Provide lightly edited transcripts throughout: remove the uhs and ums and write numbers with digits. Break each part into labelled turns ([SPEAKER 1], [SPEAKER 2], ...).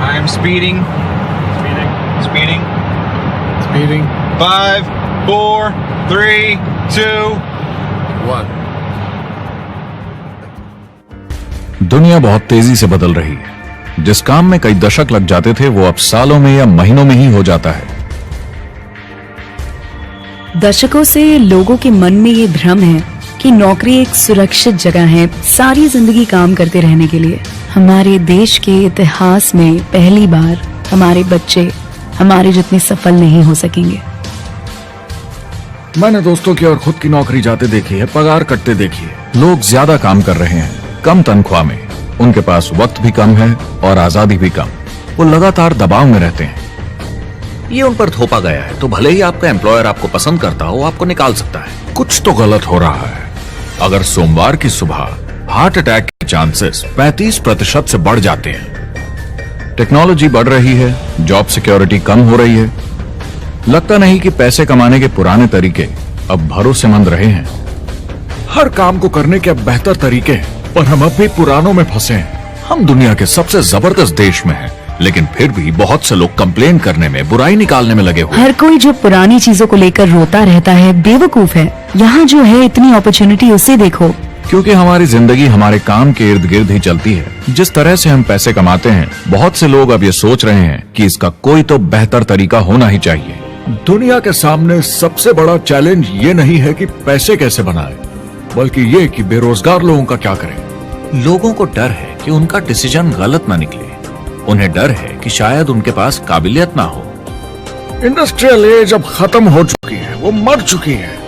[SPEAKER 1] I am speeding. Speeding. 5, 4, 3, 2, 1.
[SPEAKER 2] दुनिया बहुत तेजी से बदल रही है। जिस काम में कई दशक लग जाते थे वो अब सालों में या महीनों में ही हो जाता है।
[SPEAKER 3] दशकों से लोगों के मन में ये भ्रम है कि नौकरी एक सुरक्षित जगह है सारी जिंदगी काम करते रहने के लिए। हमारे देश के इतिहास में पहली बार हमारे बच्चे हमारे जितने सफल नहीं हो सकेंगे।
[SPEAKER 2] मैंने दोस्तों की और खुद की नौकरी जाते देखी है, पगार कटते देखी है। लोग ज्यादा काम कर रहे हैं कम तनख्वाह में, उनके पास वक्त भी कम है और आजादी भी कम। वो लगातार दबाव में रहते हैं। ये उन पर थोपा गया है तो भले ही आपका एम्प्लॉयर आपको पसंद करता हो, आपको निकाल सकता है। कुछ तो गलत हो रहा है। अगर सोमवार की सुबह हार्ट अटैक के चांसेस 35% से बढ़ जाते हैं। टेक्नोलॉजी बढ़ रही है, जॉब सिक्योरिटी कम हो रही है। लगता नहीं कि पैसे कमाने के पुराने तरीके अब भरोसेमंद रहे हैं। हर काम को करने के अब बेहतर तरीके हैं, पर हम अब भी पुरानों में फंसे हैं। हम दुनिया के सबसे जबरदस्त देश में हैं, लेकिन फिर भी बहुत से लोग कंप्लेन करने में, बुराई निकालने में लगे हुए।
[SPEAKER 3] हर कोई जो पुरानी चीजों को लेकर रोता रहता है बेवकूफ है। यहाँ जो है इतनी अपॉर्चुनिटी उसे देखो।
[SPEAKER 2] क्योंकि हमारी जिंदगी हमारे काम के इर्द गिर्द ही चलती है। जिस तरह से हम पैसे कमाते हैं, बहुत से लोग अब ये सोच रहे हैं कि इसका कोई तो बेहतर तरीका होना ही चाहिए। दुनिया के सामने सबसे बड़ा चैलेंज ये नहीं है कि पैसे कैसे बनाएं, बल्कि ये कि बेरोजगार लोगों का क्या करें। लोगों को डर है कि उनका डिसीजन गलत ना निकले। उन्हें डर है कि शायद उनके पास काबिलियत ना हो। इंडस्ट्रियल एज अब खत्म हो चुकी है, वो मर चुकी है।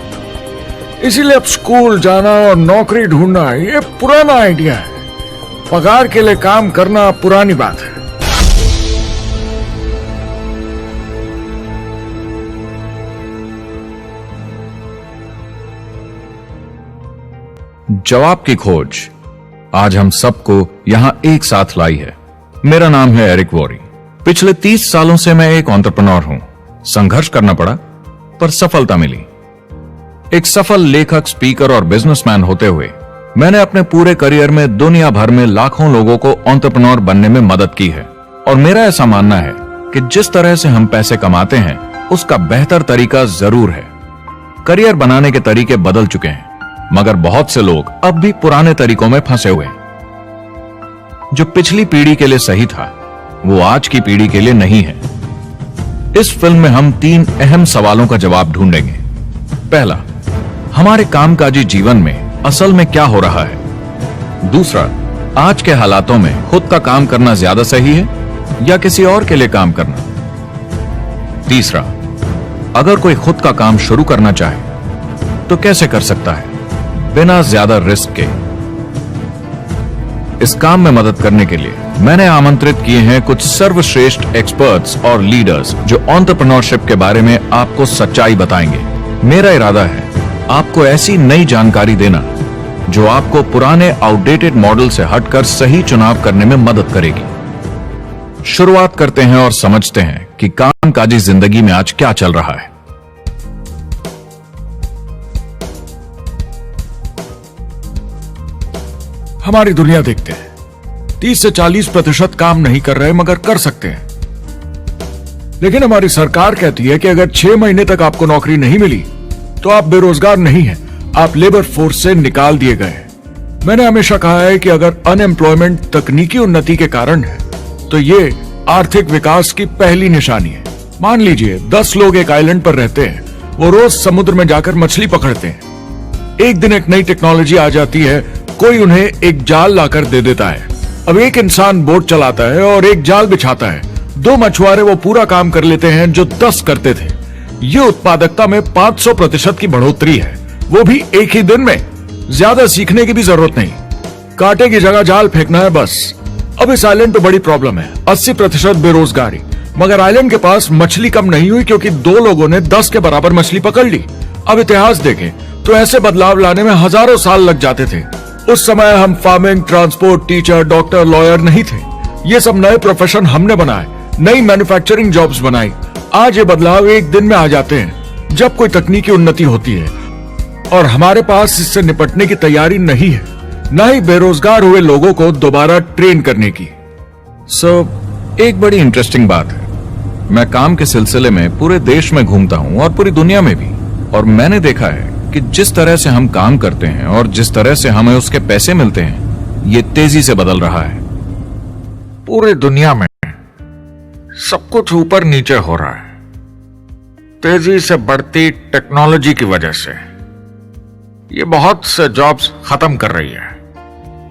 [SPEAKER 2] इसीलिए अब स्कूल जाना और नौकरी ढूंढना ये पुराना आइडिया है। पगार के लिए काम करना पुरानी बात है। जवाब की खोज आज हम सबको यहां एक साथ लाई है। मेरा नाम है एरिक वॉरी। पिछले 30 सालों से मैं एक एंटरप्रेन्योर हूं। संघर्ष करना पड़ा पर सफलता मिली। एक सफल लेखक, स्पीकर और बिजनेसमैन होते हुए मैंने अपने पूरे करियर में दुनिया भर में लाखों लोगों को एंटरप्रेन्योर बनने में मदद की है। और मेरा ऐसा मानना है कि जिस तरह से हम पैसे कमाते हैं उसका बेहतर तरीका जरूर है। करियर बनाने के तरीके बदल चुके हैं, मगर बहुत से लोग अब भी पुराने तरीकों में फंसे हुए हैं। जो पिछली पीढ़ी के लिए सही था वो आज की पीढ़ी के लिए नहीं है। इस फिल्म में हम 3 अहम सवालों का जवाब ढूंढेंगे। पहला, हमारे कामकाजी जीवन में असल में क्या हो रहा है। दूसरा, आज के हालातों में खुद का काम करना ज्यादा सही है या किसी और के लिए काम करना। तीसरा, अगर कोई खुद का काम शुरू करना चाहे तो कैसे कर सकता है बिना ज्यादा रिस्क के। इस काम में मदद करने के लिए मैंने आमंत्रित किए हैं कुछ सर्वश्रेष्ठ एक्सपर्ट्स और लीडर्स जो एंटरप्रेन्योरशिप के बारे में आपको सच्चाई बताएंगे। मेरा इरादा है आपको ऐसी नई जानकारी देना जो आपको पुराने आउटडेटेड मॉडल से हटकर सही चुनाव करने में मदद करेगी। शुरुआत करते हैं और समझते हैं कि कामकाजी जिंदगी में आज क्या चल रहा है। हमारी दुनिया देखते हैं 30 से 40% काम नहीं कर रहे मगर कर सकते हैं। लेकिन हमारी सरकार कहती है कि अगर 6 महीने तक आपको नौकरी नहीं मिली तो आप बेरोजगार नहीं हैं, आप लेबर फोर्स से निकाल दिए गए। मैंने हमेशा कहा है कि अगर अनएम्प्लॉयमेंट तकनीकी उन्नति के कारण है तो ये आर्थिक विकास की पहली निशानी है। मान लीजिए 10 लोग एक आइलैंड पर रहते हैं, वो रोज समुद्र में जाकर मछली पकड़ते हैं। एक दिन एक नई टेक्नोलॉजी आ जाती है, कोई उन्हें एक जाल लाकर दे देता है। अब एक इंसान बोट चलाता है और एक जाल बिछाता है। 2 मछुआरे वो पूरा काम कर लेते हैं जो 10 करते थे। ये उत्पादकता में 500% की बढ़ोतरी है, वो भी एक ही दिन में। ज्यादा सीखने की भी जरूरत नहीं, कांटे की जगह जाल फेंकना है बस। अब इस आइलैंड पे बड़ी प्रॉब्लम है, 80% बेरोजगारी। मगर आइलैंड के पास मछली कम नहीं हुई क्योंकि 2 लोगों ने 10 के बराबर मछली पकड़ ली। अब इतिहास देखें तो ऐसे बदलाव लाने में हजारों साल लग जाते थे। उस समय हम farming, transport, teacher, doctor, lawyer नहीं थे। ये सब नए प्रोफेशन हमने बनाए, नई मैन्युफैक्चरिंग जॉब्स बनाई। आज ये बदलाव एक दिन में आ जाते हैं जब कोई तकनीकी उन्नति होती है, और हमारे पास इससे निपटने की तैयारी नहीं है, न ही बेरोजगार हुए लोगों को दोबारा ट्रेन करने की। एक बड़ी इंटरेस्टिंग बात है, मैं काम के सिलसिले में पूरे देश में घूमता हूं और पूरी दुनिया में भी, और मैंने देखा है कि जिस तरह से हम काम करते हैं और जिस तरह से हमें उसके पैसे मिलते हैं, ये तेजी से बदल रहा है। पूरी दुनिया में सब कुछ ऊपर नीचे हो रहा है, तेजी से बढ़ती टेक्नोलॉजी की वजह से। ये बहुत से जॉब्स खत्म कर रही है,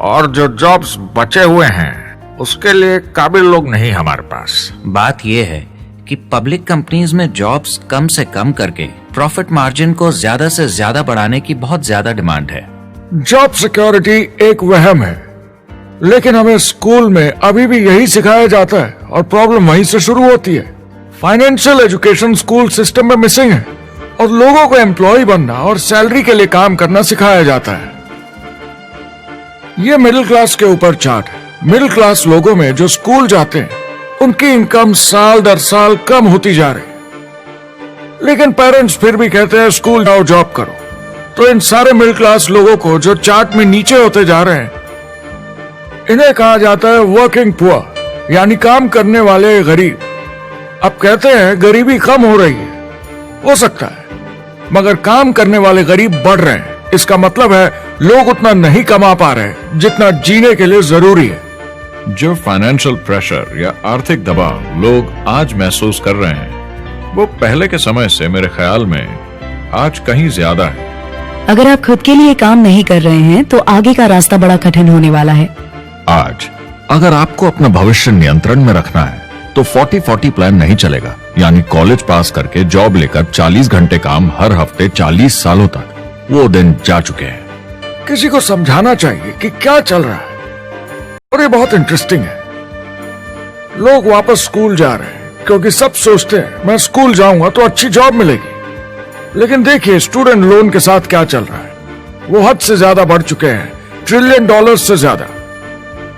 [SPEAKER 2] और जो जॉब्स बचे हुए हैं उसके लिए काबिल लोग नहीं हमारे पास।
[SPEAKER 4] बात यह है कि पब्लिक कंपनीज में जॉब्स कम से कम करके प्रॉफिट मार्जिन को ज्यादा से ज्यादा बढ़ाने की बहुत ज्यादा डिमांड है।
[SPEAKER 2] जॉब सिक्योरिटी एक वहम है, लेकिन हमें स्कूल में अभी भी यही सिखाया जाता है और प्रॉब्लम वहीं से शुरू होती है। फाइनेंशियल एजुकेशन स्कूल सिस्टम में मिसिंग है और लोगों को एम्प्लॉय बनना और सैलरी के लिए काम करना सिखाया जाता है। ये मिडिल क्लास के ऊपर चार्ट है। मिडिल क्लास लोगों में जो स्कूल जाते हैं उनकी इनकम साल दर साल कम होती जा रही, लेकिन पेरेंट्स फिर भी कहते हैं स्कूल जाओ, जॉब करो। तो इन सारे मिडिल क्लास लोगों को जो चार्ट में नीचे होते जा रहे हैं, इन्हें कहा जाता है वर्किंग पुअर, यानी काम करने वाले गरीब। अब कहते हैं गरीबी कम हो रही है, हो सकता है, मगर काम करने वाले गरीब बढ़ रहे हैं। इसका मतलब है लोग उतना नहीं कमा पा रहे जितना जीने के लिए जरूरी है। जो फाइनेंशियल प्रेशर या आर्थिक दबाव लोग आज महसूस कर रहे हैं, वो पहले के समय से मेरे ख्याल में आज कहीं ज्यादा है।
[SPEAKER 3] अगर आप खुद के लिए काम नहीं कर रहे हैं तो आगे का रास्ता बड़ा कठिन होने वाला है।
[SPEAKER 2] आज अगर आपको अपना भविष्य नियंत्रण में रखना है तो 40-40 प्लान नहीं चलेगा, यानी कॉलेज पास करके जॉब लेकर 40 घंटे काम हर हफ्ते 40 सालों तक, वो दिन जा चुके हैं। किसी को समझाना चाहिए कि क्या चल रहा है, और ये बहुत इंटरेस्टिंग है। लोग वापस स्कूल जा रहे हैं क्योंकि सब सोचते हैं मैं स्कूल जाऊंगा तो अच्छी जॉब मिलेगी। लेकिन देखिए स्टूडेंट लोन के साथ क्या चल रहा है, वो हद से ज्यादा बढ़ चुके हैं, $1 ट्रिलियन से ज्यादा।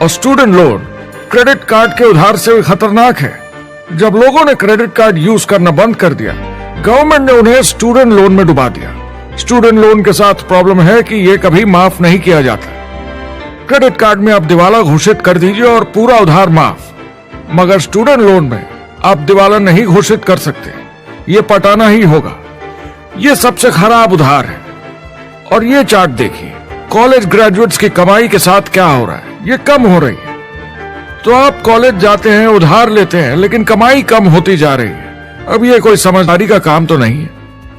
[SPEAKER 2] और स्टूडेंट लोन क्रेडिट कार्ड के उधार से भी खतरनाक है। जब लोगों ने क्रेडिट कार्ड यूज करना बंद कर दिया, गवर्नमेंट ने उन्हें स्टूडेंट लोन में डुबा दिया। स्टूडेंट लोन के साथ प्रॉब्लम है कि ये कभी माफ नहीं किया जाता। क्रेडिट कार्ड में आप दिवाला घोषित कर दीजिए और पूरा उधार माफ, मगर स्टूडेंट लोन में आप दिवाला नहीं घोषित कर सकते, ये पटाना ही होगा। ये सबसे खराब उधार है। और ये चार्ट देखिए, कॉलेज ग्रेजुएट्स की कमाई के साथ क्या हो रहा है, ये कम हो रही है। तो आप कॉलेज जाते हैं, उधार लेते हैं, लेकिन कमाई कम होती जा रही है। अब ये कोई समझदारी का काम तो नहीं है।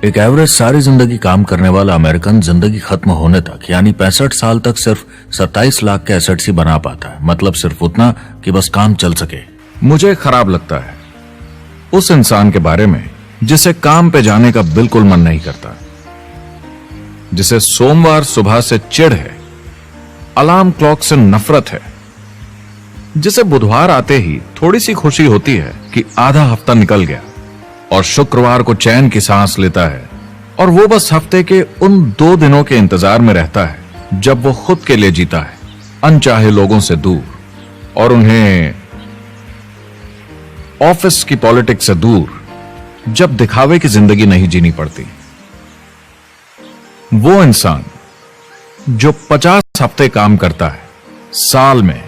[SPEAKER 4] एक एवरेज सारी जिंदगी काम करने वाला अमेरिकन जिंदगी खत्म होने तक, यानी 65 साल तक सिर्फ 27 लाख के एसेट्स ही बना पाता है। मतलब सिर्फ उतना कि बस काम चल सके।
[SPEAKER 2] मुझे खराब लगता है उस इंसान के बारे में जिसे काम पे जाने का बिल्कुल मन नहीं करता, जिसे सोमवार सुबह से चिढ़ है, अलार्म क्लॉक से नफरत है, जिसे बुधवार आते ही थोड़ी सी खुशी होती है कि आधा हफ्ता निकल गया, और शुक्रवार को चैन की सांस लेता है, और वो बस हफ्ते के उन 2 दिनों के इंतजार में रहता है जब वो खुद के लिए जीता है, अनचाहे लोगों से दूर, और उन्हें ऑफिस की पॉलिटिक्स से दूर, जब दिखावे की जिंदगी नहीं जीनी पड़ती। वो इंसान जो 50 हफ्ते काम करता है साल में,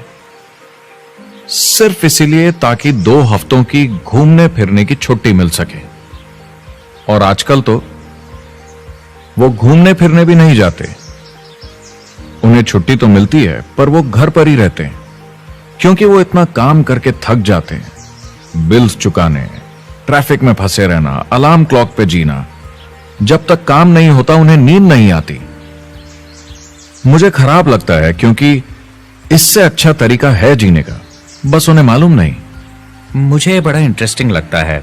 [SPEAKER 2] सिर्फ इसीलिए ताकि 2 हफ्तों की घूमने फिरने की छुट्टी मिल सके। और आजकल तो वो घूमने फिरने भी नहीं जाते। उन्हें छुट्टी तो मिलती है पर वो घर पर ही रहते हैं, क्योंकि वो इतना काम करके थक जाते हैं। बिल्स चुकाने, ट्रैफिक में फंसे रहना, अलार्म क्लॉक पे जीना, जब तक काम नहीं होता उन्हें नींद नहीं आती। मुझे खराब लगता है क्योंकि इससे अच्छा तरीका है जीने का, बस उन्हें मालूम नहीं।
[SPEAKER 4] मुझे बड़ा इंटरेस्टिंग लगता है,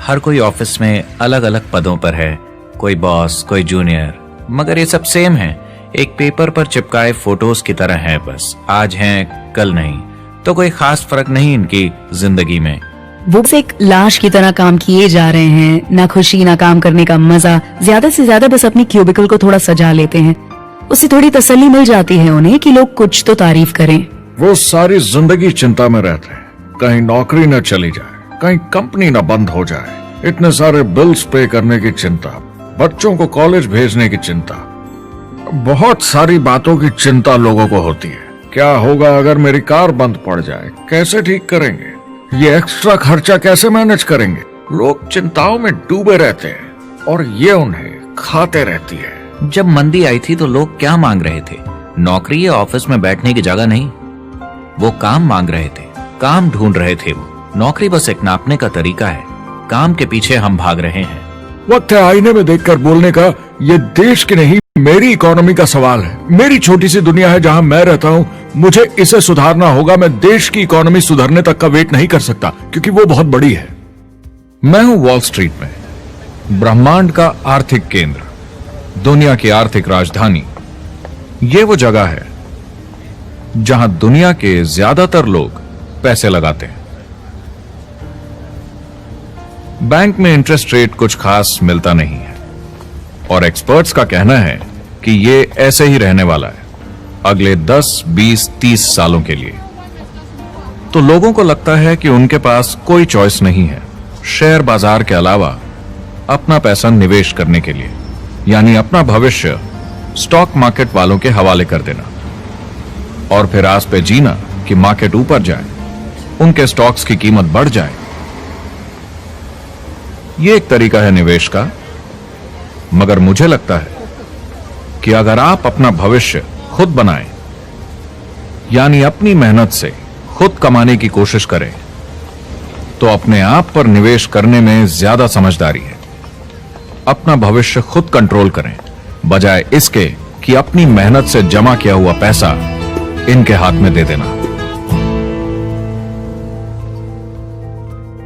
[SPEAKER 4] हर कोई ऑफिस में अलग अलग पदों पर है, कोई बॉस, कोई जूनियर, मगर ये सब सेम है, एक पेपर पर चिपकाए फोटोज की तरह हैं। बस आज हैं कल नहीं, तो कोई खास फर्क नहीं इनकी जिंदगी में।
[SPEAKER 3] वो बस एक लाश की तरह काम किए जा रहे हैं, ना खुशी ना काम करने का मजा, ज्यादा से ज्यादा बस अपनी क्यूबिकल को थोड़ा सजा लेते हैं, उससे थोड़ी तसल्ली मिल जाती है उन्हें कि लोग कुछ तो तारीफ करें।
[SPEAKER 2] वो सारी जिंदगी चिंता में रहते हैं, कहीं नौकरी न चली जाए, कहीं कंपनी न बंद हो जाए, इतने सारे बिल्स पे करने की चिंता, बच्चों को कॉलेज भेजने की चिंता, बहुत सारी बातों की चिंता लोगों को होती है। क्या होगा अगर मेरी कार बंद पड़ जाए, कैसे ठीक करेंगे, ये एक्स्ट्रा खर्चा कैसे मैनेज करेंगे? लोग चिंताओं में डूबे रहते हैं और ये उन्हें खाते रहती है।
[SPEAKER 4] जब मंदी आई थी तो लोग क्या मांग रहे थे? नौकरी या ऑफिस में बैठने की जगह नहीं, वो काम मांग रहे थे, काम ढूंढ रहे थे। वो नौकरी बस एक नापने का तरीका है, काम के पीछे हम भाग रहे हैं।
[SPEAKER 2] वक्त है आईने में देखकर बोलने का। ये देश की नहीं, मेरी इकोनॉमी का सवाल है। मेरी छोटी सी दुनिया है जहां मैं रहता हूं, मुझे इसे सुधारना होगा। मैं देश की इकोनॉमी सुधरने तक का वेट नहीं कर सकता क्योंकि वो बहुत बड़ी है। मैं हूं वॉल स्ट्रीट में, ब्रह्मांड का आर्थिक केंद्र, दुनिया की आर्थिक राजधानी। ये वो जगह है जहां दुनिया के ज्यादातर लोग पैसे लगाते हैं। बैंक में इंटरेस्ट रेट कुछ खास मिलता नहीं है और एक्सपर्ट्स का कहना है कि ये ऐसे ही रहने वाला है अगले 10, 20, 30 सालों के लिए। तो लोगों को लगता है कि उनके पास कोई चॉइस नहीं है शेयर बाजार के अलावा अपना पैसा निवेश करने के लिए, यानी अपना भविष्य स्टॉक मार्केट वालों के हवाले कर देना और फिर आस पे जीना कि मार्केट ऊपर जाए, उनके स्टॉक्स की कीमत बढ़ जाए। ये एक तरीका है निवेश का, मगर मुझे लगता है कि अगर आप अपना भविष्य खुद बनाएं, यानी अपनी मेहनत से खुद कमाने की कोशिश करें, तो अपने आप पर निवेश करने में ज्यादा समझदारी है। अपना भविष्य खुद कंट्रोल करें, बजाय इसके कि अपनी मेहनत से जमा किया हुआ पैसा इनके हाथ में दे देना।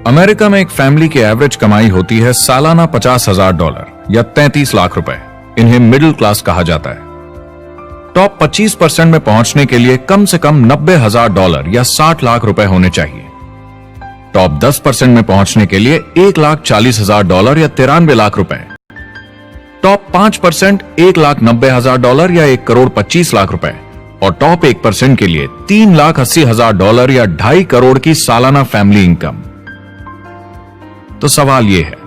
[SPEAKER 2] अमेरिका में एक फैमिली की एवरेज कमाई होती है सालाना $50,000 या 33 लाख रुपए। इन्हें मिडिल क्लास कहा जाता है। टॉप 25% में पहुंचने के लिए कम से कम $90,000 या 60 लाख रुपए होने चाहिए। टॉप 10% में पहुंचने के लिए $1,40,000 या 93 लाख रुपए। टॉप 5% $1,90,000 या 1,25,00,000 रुपए और टॉप 1% के लिए $3,80,000 या 2.5 करोड़ की सालाना फैमिली इनकम। तो सवाल यह है,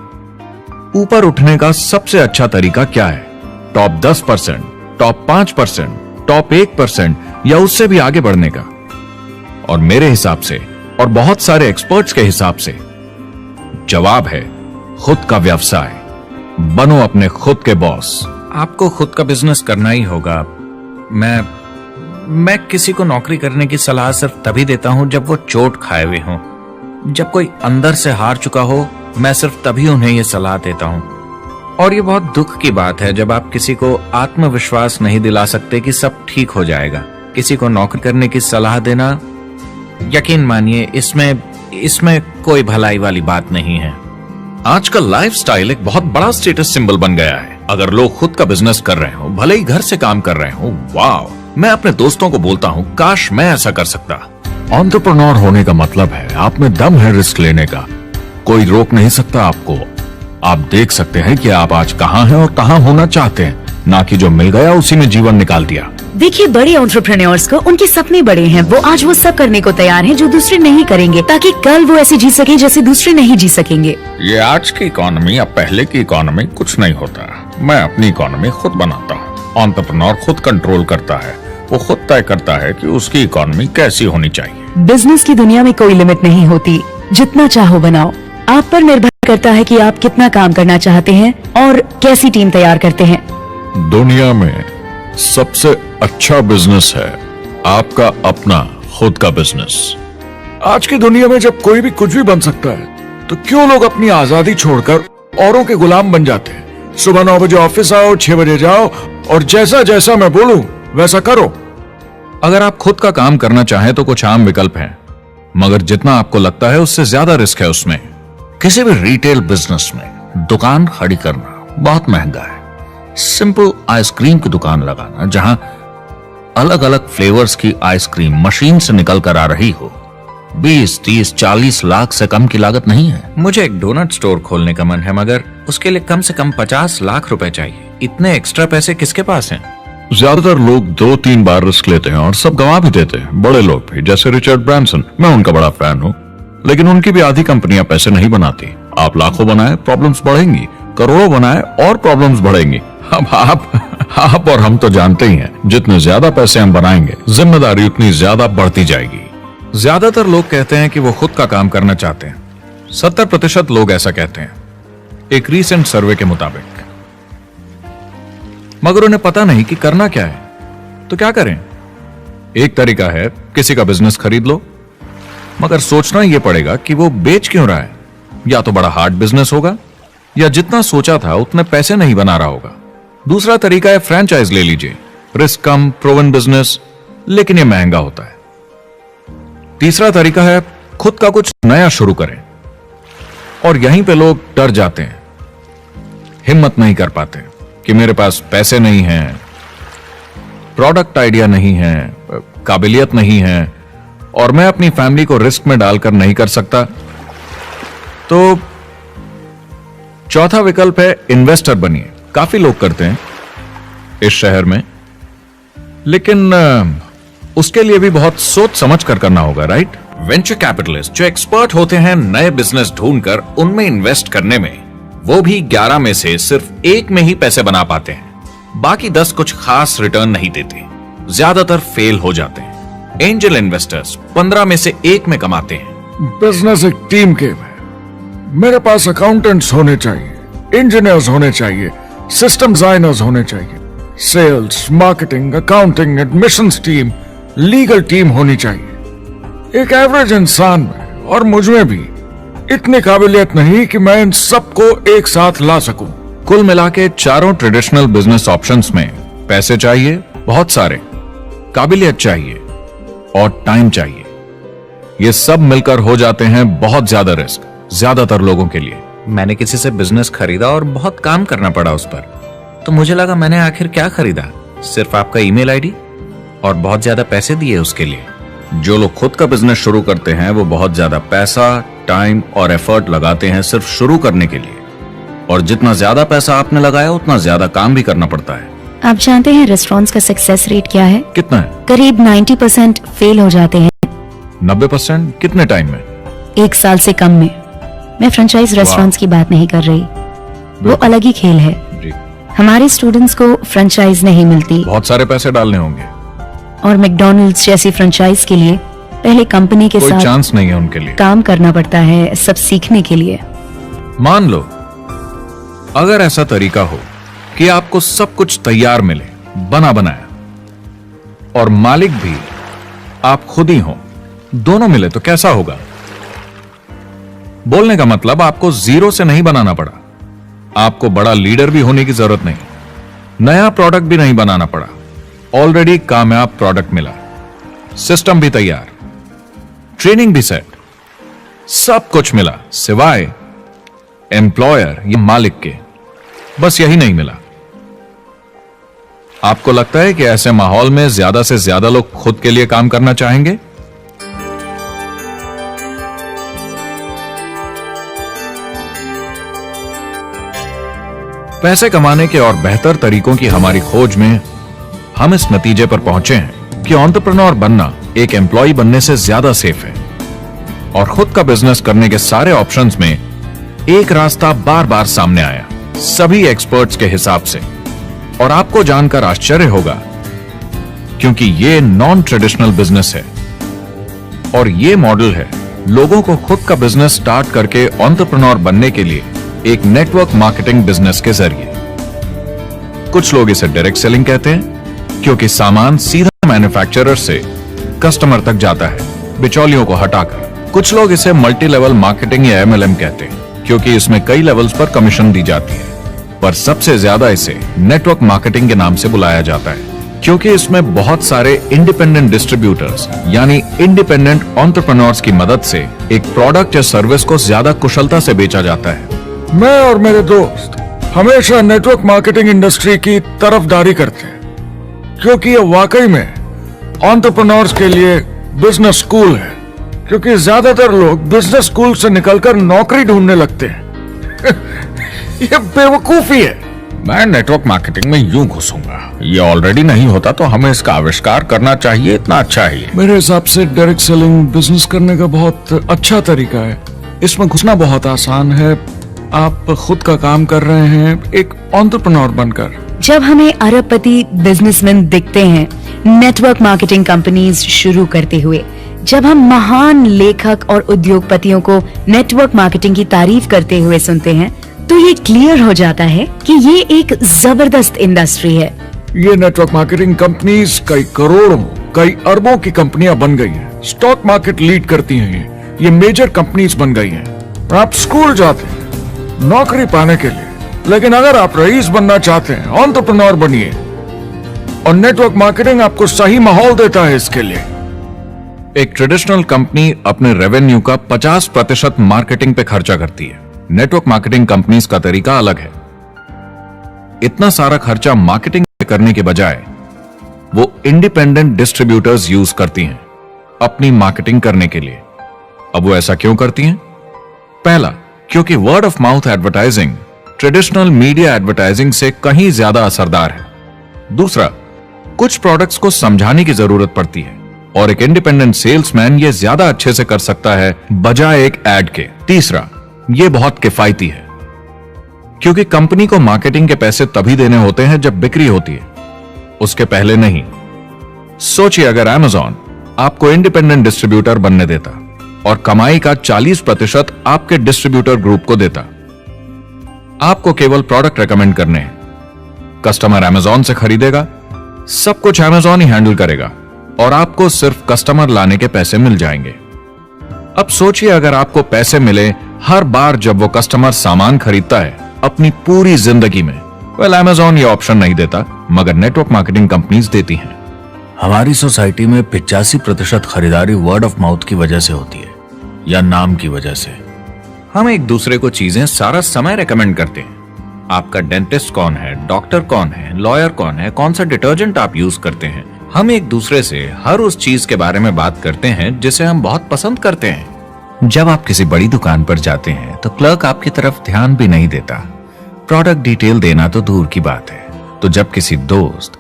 [SPEAKER 2] ऊपर उठने का सबसे अच्छा तरीका क्या है? टॉप 10%, टॉप 5%, टॉप 1% या उससे भी आगे बढ़ने का? और मेरे हिसाब से और बहुत सारे एक्सपर्ट्स के हिसाब से जवाब है खुद का व्यवसाय। बनो अपने खुद के बॉस।
[SPEAKER 4] आपको खुद का बिजनेस करना ही होगा। मैं किसी को नौकरी करने की सलाह सिर्फ तभी देता हूं जब वो चोट खाए हुए हों। जब कोई अंदर से हार चुका हो, मैं सिर्फ तभी उन्हें यह सलाह देता हूं। और ये बहुत दुख की बात है जब आप किसी को आत्मविश्वास नहीं दिला सकते कि सब ठीक हो जाएगा। किसी को नौकरी करने की सलाह देना, यकीन मानिए, इसमें कोई भलाई वाली बात नहीं है।
[SPEAKER 2] आजकल लाइफस्टाइल एक बहुत बड़ा स्टेटस सिंबल बन गया है। अगर लोग खुद का बिजनेस कर रहे हो, भले ही घर से काम कर रहे हो, वाह! मैं अपने दोस्तों को बोलता हूँ, काश मैं ऐसा कर सकता। एंटरप्रेन्योर होने का मतलब है आप में दम है रिस्क लेने का। कोई रोक नहीं सकता आपको। आप देख सकते हैं कि आप आज कहाँ हैं और कहाँ होना चाहते हैं, ना कि जो मिल गया उसी में जीवन निकाल दिया।
[SPEAKER 3] देखिए, बड़े एंटरप्रेन्योर्स को उनके सपने बड़े हैं। वो आज वो सब करने को तैयार हैं जो दूसरे नहीं करेंगे, ताकि कल वो ऐसे जी सकें जैसे दूसरे नहीं जी सकेंगे।
[SPEAKER 2] ये आज की इकोनॉमी या पहले की इकोनॉमी कुछ नहीं होता। मैं अपनी इकोनॉमी खुद बनाता हूँ। एंटरप्रेन्योर खुद कंट्रोल करता है। वो खुद तय करता है कि उसकी इकोनॉमी कैसी होनी चाहिए।
[SPEAKER 3] बिजनेस की दुनिया में कोई लिमिट नहीं होती। जितना चाहो बनाओ। आप पर निर्भर करता है कि आप कितना काम करना चाहते हैं और कैसी टीम तैयार करते हैं।
[SPEAKER 2] दुनिया में सबसे अच्छा बिजनेस है आपका अपना खुद का बिजनेस। आज की दुनिया में जब कोई भी कुछ भी बन सकता है, तो क्यों लोग अपनी आजादी छोड़कर औरों के गुलाम बन जाते हैं? सुबह 9 बजे ऑफिस आओ, 6 बजे जाओ और जैसा जैसा मैं बोलूं वैसा करो। अगर आप खुद का काम करना चाहें तो कुछ आम विकल्प हैं, मगर जितना आपको लगता है उससे ज्यादा रिस्क है उसमें। किसी भी रिटेल बिजनेस में दुकान खड़ी करना बहुत महंगा है। सिंपल आइसक्रीम की दुकान लगाना जहां अलग अलग फ्लेवर्स की आइसक्रीम मशीन से निकल कर आ रही हो, 20, 30, 40 लाख से कम की लागत नहीं है।
[SPEAKER 4] मुझे एक डोनट स्टोर खोलने का मन है, मगर उसके लिए कम से कम 50 लाख रुपए चाहिए। इतने एक्स्ट्रा पैसे किसके पास हैं?
[SPEAKER 2] ज्यादातर लोग 2-3 बार रिस्क लेते हैं और सब गंवा भी देते हैं। बड़े लोग भी, जैसे रिचर्ड ब्रांसन। मैं उनका बड़ा फैन हूँ, लेकिन उनकी भी आधी कंपनियां पैसे नहीं बनाती। आप लाखों बनाए, प्रॉब्लम्स बढ़ेंगी। करोड़ों बनाए और प्रॉब्लम्स बढ़ेंगी। अब आप और हम तो जानते ही हैं, जितने ज्यादा पैसे हम बनाएंगे, जिम्मेदारी उतनी ज्यादा बढ़ती जाएगी। ज्यादातर लोग कहते हैं कि वो खुद का काम करना चाहते हैं। 70% लोग ऐसा कहते हैं, एक रीसेंट सर्वे के मुताबिक। मगर उन्हें पता नहीं कि करना क्या है। तो क्या करें? एक तरीका है किसी का बिजनेस खरीद लो, मगर सोचना यह पड़ेगा कि वो बेच क्यों रहा है। या तो बड़ा हार्ड बिजनेस होगा, या जितना सोचा था उतने पैसे नहीं बना रहा होगा। दूसरा तरीका है फ्रेंचाइज ले लीजिए, रिस्क कम, प्रूवन बिजनेस, लेकिन यह महंगा होता है। तीसरा तरीका है खुद का कुछ नया शुरू करें, और यहीं पे लोग डर जाते हैं, हिम्मत नहीं कर पाते कि मेरे पास पैसे नहीं हैं, प्रोडक्ट आइडिया नहीं है, काबिलियत नहीं है, और मैं अपनी फैमिली को रिस्क में डालकर नहीं कर सकता। तो चौथा विकल्प है इन्वेस्टर बनिए। काफी लोग करते हैं इस शहर में, लेकिन उसके लिए भी बहुत सोच समझ कर करना होगा, राइट? वेंचर कैपिटलिस्ट जो एक्सपर्ट होते हैं नए बिजनेस ढूंढकर उनमें इन्वेस्ट करने में, वो भी 11 में से सिर्फ 1 में ही पैसे बना पाते हैं। बाकी 10 कुछ खास रिटर्न नहीं देते, ज्यादातर फेल हो जाते हैं। एंजल इन्वेस्टर्स 15 में से 1 में कमाते हैं। बिजनेस एक टीम गेम है। मेरे पास अकाउंटेंट्स होने चाहिए, इंजीनियर्स होने चाहिए, सिस्टम डिजाइनर्स होने चाहिए, sales, marketing, accounting, admissions team, legal team होनी चाहिए। एक एवरेज इंसान में और मुझ में भी इतनी काबिलियत नहीं कि मैं इन सबको एक साथ ला सकूं। कुल मिला के चारों ट्रेडिशनल बिजनेस ऑप्शंस में पैसे चाहिए बहुत सारे, काबिलियत चाहिए और टाइम चाहिए। ये सब मिलकर हो जाते हैं बहुत ज्यादा रिस्क ज्यादातर लोगों के लिए।
[SPEAKER 4] मैंने किसी से बिजनेस खरीदा और बहुत काम करना पड़ा उस पर। तो मुझे लगा मैंने आखिर क्या खरीदा, सिर्फ आपका ईमेल आईडी, और बहुत ज्यादा पैसे दिए उसके लिए।
[SPEAKER 2] जो लोग खुद का बिजनेस शुरू करते हैं वो बहुत ज्यादा पैसा, टाइम और एफर्ट लगाते हैं सिर्फ शुरू करने के लिए, और जितना ज्यादा पैसा आपने लगाया उतना ज्यादा काम भी करना पड़ता है।
[SPEAKER 3] आप जानते हैं रेस्टोरेंट्स का सक्सेस रेट क्या है?
[SPEAKER 2] कितना है?
[SPEAKER 3] करीब 90% फेल हो जाते हैं।
[SPEAKER 2] 90%? कितने टाइम में?
[SPEAKER 3] 1 साल से कम में। मैं फ्रेंचाइज रेस्टोरेंट्स की बात नहीं कर रही, वो अलग ही खेल है।
[SPEAKER 2] जी।
[SPEAKER 3] हमारे स्टूडेंट्स को फ्रेंचाइज नहीं मिलती,
[SPEAKER 2] बहुत सारे पैसे डालने होंगे,
[SPEAKER 3] और मैकडॉनल्ड्स जैसी फ्रेंचाइज के लिए पहले कंपनी के
[SPEAKER 2] कोई
[SPEAKER 3] साथ
[SPEAKER 2] चांस नहीं है उनके लिए।
[SPEAKER 3] काम करना पड़ता है सब सीखने के लिए।
[SPEAKER 2] मान लो अगर ऐसा तरीका हो कि आपको सब कुछ तैयार मिले, बना बनाया, और मालिक भी आप खुद ही हो, दोनों मिले, तो कैसा होगा? बोलने का मतलब आपको जीरो से नहीं बनाना पड़ा, आपको बड़ा लीडर भी होने की जरूरत नहीं, नया प्रोडक्ट भी नहीं बनाना पड़ा, ऑलरेडी कामयाब प्रोडक्ट मिला, सिस्टम भी तैयार, ट्रेनिंग भी सेट, सब कुछ मिला सिवाय एम्प्लॉयर या मालिक के। बस यही नहीं मिला। आपको लगता है कि ऐसे माहौल में ज्यादा से ज्यादा लोग खुद के लिए काम करना चाहेंगे? पैसे कमाने के और बेहतर तरीकों की हमारी खोज में हम इस नतीजे पर पहुंचे हैं कि एंटरप्रेन्योर बनना एक एम्प्लॉय बनने से ज्यादा सेफ है, और खुद का बिजनेस करने के सारे ऑप्शंस में एक रास्ता बार बार सामने आया, सभी एक्सपर्ट्स के हिसाब से। और आपको जानकर आश्चर्य होगा, क्योंकि ये नॉन ट्रेडिशनल बिजनेस है, और ये मॉडल है लोगों को खुद का बिजनेस स्टार्ट करके एंटरप्रेन्योर बनने के लिए एक नेटवर्क मार्केटिंग बिजनेस के जरिए। कुछ लोग इसे डायरेक्ट सेलिंग कहते हैं, क्योंकि सामान सीधा मैन्युफैक्चरर से कस्टमर तक जाता है बिचौलियों को हटाकर। कुछ लोग इसे मल्टी लेवल मार्केटिंग या MLM कहते हैं, क्योंकि इसमें कई लेवल्स पर कमीशन दी जाती है, पर सबसे ज्यादा इसे नेटवर्क मार्केटिंग के नाम से बुलाया जाता है, क्योंकि इसमें बहुत सारे इंडिपेंडेंट डिस्ट्रीब्यूटर्स यानी इंडिपेंडेंट एंटरप्रेन्योर्स की मदद से एक प्रोडक्ट या सर्विस को ज्यादा कुशलता से बेचा जाता है। मैं और मेरे दोस्त हमेशा नेटवर्क मार्केटिंग इंडस्ट्री की तरफदारी करते हैं, क्योंकि ये वाकई में एंटरप्रेन्योर्स के लिए बिजनेस स्कूल है, क्योंकि ज्यादातर लोग बिजनेस स्कूल से निकलकर नौकरी ढूंढने लगते हैं। ये बेवकूफी है। मैं नेटवर्क मार्केटिंग में यूं घुसूंगा, ये ऑलरेडी नहीं होता तो हमें इसका आविष्कार करना चाहिए, इतना अच्छा ही है। मेरे हिसाब से डायरेक्ट सेलिंग बिजनेस करने का बहुत अच्छा तरीका है। इसमें घुसना बहुत आसान है। आप खुद का काम कर रहे हैं एक एंटरप्रेन्योर बनकर।
[SPEAKER 3] जब हमें अरबपति बिजनेसमैन दिखते हैं नेटवर्क मार्केटिंग कंपनीज शुरू करते हुए, जब हम महान लेखक और उद्योगपतियों को नेटवर्क मार्केटिंग की तारीफ करते हुए सुनते हैं तो ये क्लियर हो जाता है कि ये एक जबरदस्त इंडस्ट्री है।
[SPEAKER 2] ये नेटवर्क मार्केटिंग कंपनीज कई करोड़ों, कई अरबों की कंपनियां बन गई हैं। स्टॉक मार्केट लीड करती हैं ये मेजर कंपनीज बन गई हैं। आप स्कूल जाते हैं नौकरी पाने के लिए, लेकिन अगर आप रईस बनना चाहते हैं, एंटरप्रेन्योर बनिए, और नेटवर्क मार्केटिंग आपको सही माहौल देता है इसके लिए।
[SPEAKER 4] एक ट्रेडिशनल कंपनी अपने रेवेन्यू का 50% मार्केटिंग पे खर्चा करती है। नेटवर्क मार्केटिंग कंपनीज का तरीका अलग है। इतना सारा खर्चा मार्केटिंग करने के बजाय वो इंडिपेंडेंट डिस्ट्रीब्यूटर्स यूज करती हैं अपनी मार्केटिंग करने के लिए। अब वो ऐसा क्यों करती हैं? पहला, क्योंकि word of mouth advertising traditional media advertising से कहीं ज्यादा असरदार है। दूसरा, कुछ प्रोडक्ट्स को समझाने की जरूरत पड़ती है और एक इंडिपेंडेंट सेल्समैन ये ज्यादा अच्छे से कर सकता है बजाय एक एड के। तीसरा, ये बहुत किफायती है क्योंकि कंपनी को मार्केटिंग के पैसे तभी देने होते हैं जब बिक्री होती है, उसके पहले नहीं। सोचिए अगर Amazon आपको इंडिपेंडेंट डिस्ट्रीब्यूटर बनने देता और कमाई का 40% आपके डिस्ट्रीब्यूटर ग्रुप को देता। आपको केवल प्रोडक्ट रेकमेंड करने हैं, कस्टमर Amazon से खरीदेगा, सब कुछ Amazon ही हैंडल करेगा और आपको सिर्फ कस्टमर लाने के पैसे मिल जाएंगे। अब सोचिए अगर आपको पैसे मिले हर बार जब वो कस्टमर सामान खरीदता है अपनी पूरी जिंदगी में। Amazon ये ऑप्शन नहीं देता, मगर नेटवर्क मार्केटिंग कंपनीज देती हैं।
[SPEAKER 5] हमारी सोसाइटी में 85% खरीदारी वर्ड ऑफ माउथ की वजह से होती है या नाम की वजह से।
[SPEAKER 4] हम एक दूसरे को चीजें सारा समय रेकमेंड करते हैं। आपका डेंटिस्ट कौन है, डॉक्टर कौन है, लॉयर कौन है, कौन सा डिटर्जेंट आप यूज करते हैं। हम एक दूसरे से हर उस चीज के बारे में बात करते हैं जिसे हम बहुत पसंद करते हैं। जब आप किसी बड़ी दुकान पर जाते हैं तो क्लर्क आपकी तरफ ध्यान भी नहीं देता, प्रोडक्ट डिटेल देना तो दूर की बात है। तो जब किसी दोस्त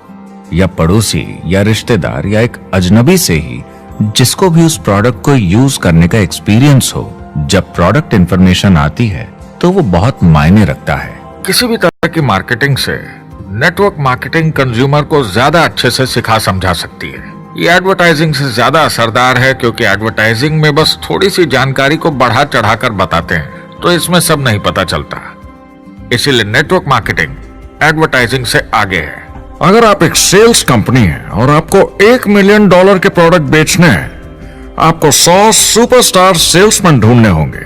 [SPEAKER 4] या पड़ोसी या रिश्तेदार या एक अजनबी से ही जिसको भी उस प्रोडक्ट को यूज करने का एक्सपीरियंस हो, जब प्रोडक्ट इंफॉर्मेशन आती है तो वो बहुत मायने रखता है।
[SPEAKER 2] किसी भी तरह की मार्केटिंग से नेटवर्क मार्केटिंग कंज्यूमर को ज्यादा अच्छे से सिखा समझा सकती है। ये एडवर्टाइजिंग से ज्यादा असरदार है क्योंकि एडवर्टाइजिंग में बस थोड़ी सी जानकारी को बढ़ा चढ़ाकर बताते हैं, तो इसमें सब नहीं पता चलता। इसीलिए नेटवर्क मार्केटिंग एडवर्टाइजिंग से आगे है। अगर आप एक सेल्स कंपनी है और आपको $1 मिलियन के प्रोडक्ट बेचने हैं, आपको 100 सुपरस्टार सेल्समैन ढूंढने होंगे